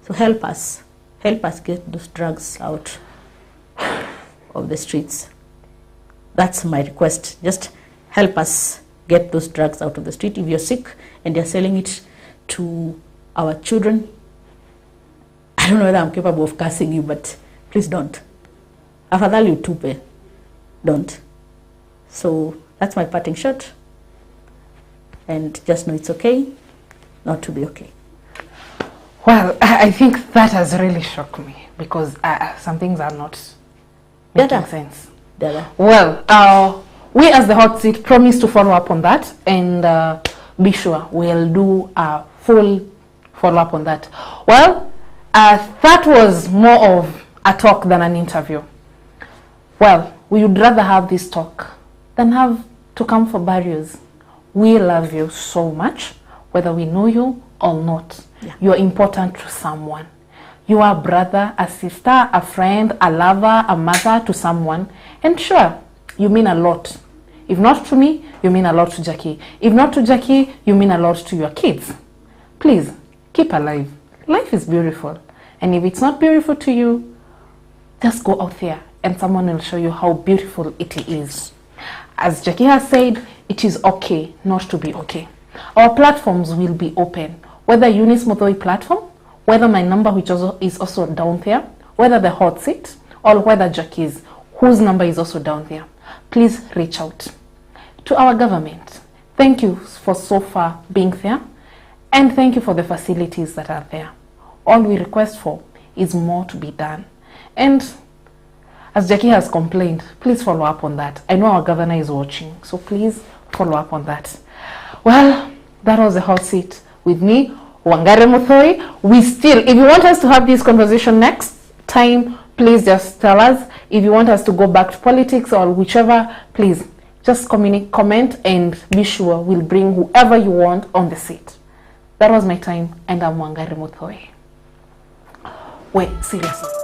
So help us get those drugs out of the streets. That's my request. Just help us get those drugs out of the street. If you're sick and they're selling it to our children, I don't know whether I'm capable of cursing you, but please don't. Afadhali utupe. Don't. So that's my parting shot. And just know it's okay not to be okay. Well, I think that has really shocked me because some things are not making sense. Well, we as the hot seat promise to follow up on that and be sure we'll do a full follow-up on that. Well, that was more of a talk than an interview. Well, we would rather have this talk than have to come for barriers. We love you so much, whether we know you or not. Yeah. You're important to someone. You are a brother, a sister, a friend, a lover, a mother to someone. And sure, you mean a lot. If not to me, you mean a lot to Jackie. If not to Jackie, you mean a lot to your kids. Please, keep alive. Life is beautiful. And if it's not beautiful to you, just go out there and someone will show you how beautiful it is. As Jackie has said, it is okay not to be okay. Our platforms will be open. Whether Eunice Muthui platform, whether my number, which also is also down there, whether the hot seat, or whether Jackie's, whose number is also down there. Please reach out to our government. Thank you for so far being there, and thank you for the facilities that are there. All we request for is more to be done. And as Jackie has complained, please follow up on that. I know our governor is watching, so please follow up on that. Well, that was the hot seat with me, Wangari Muthui. We still, if you want us to have this conversation next time, please just tell us. If you want us to go back to politics or whichever, please just comment and be sure we'll bring whoever you want on the seat. That was my time, and I'm Wangari Muthui. Wait, seriously.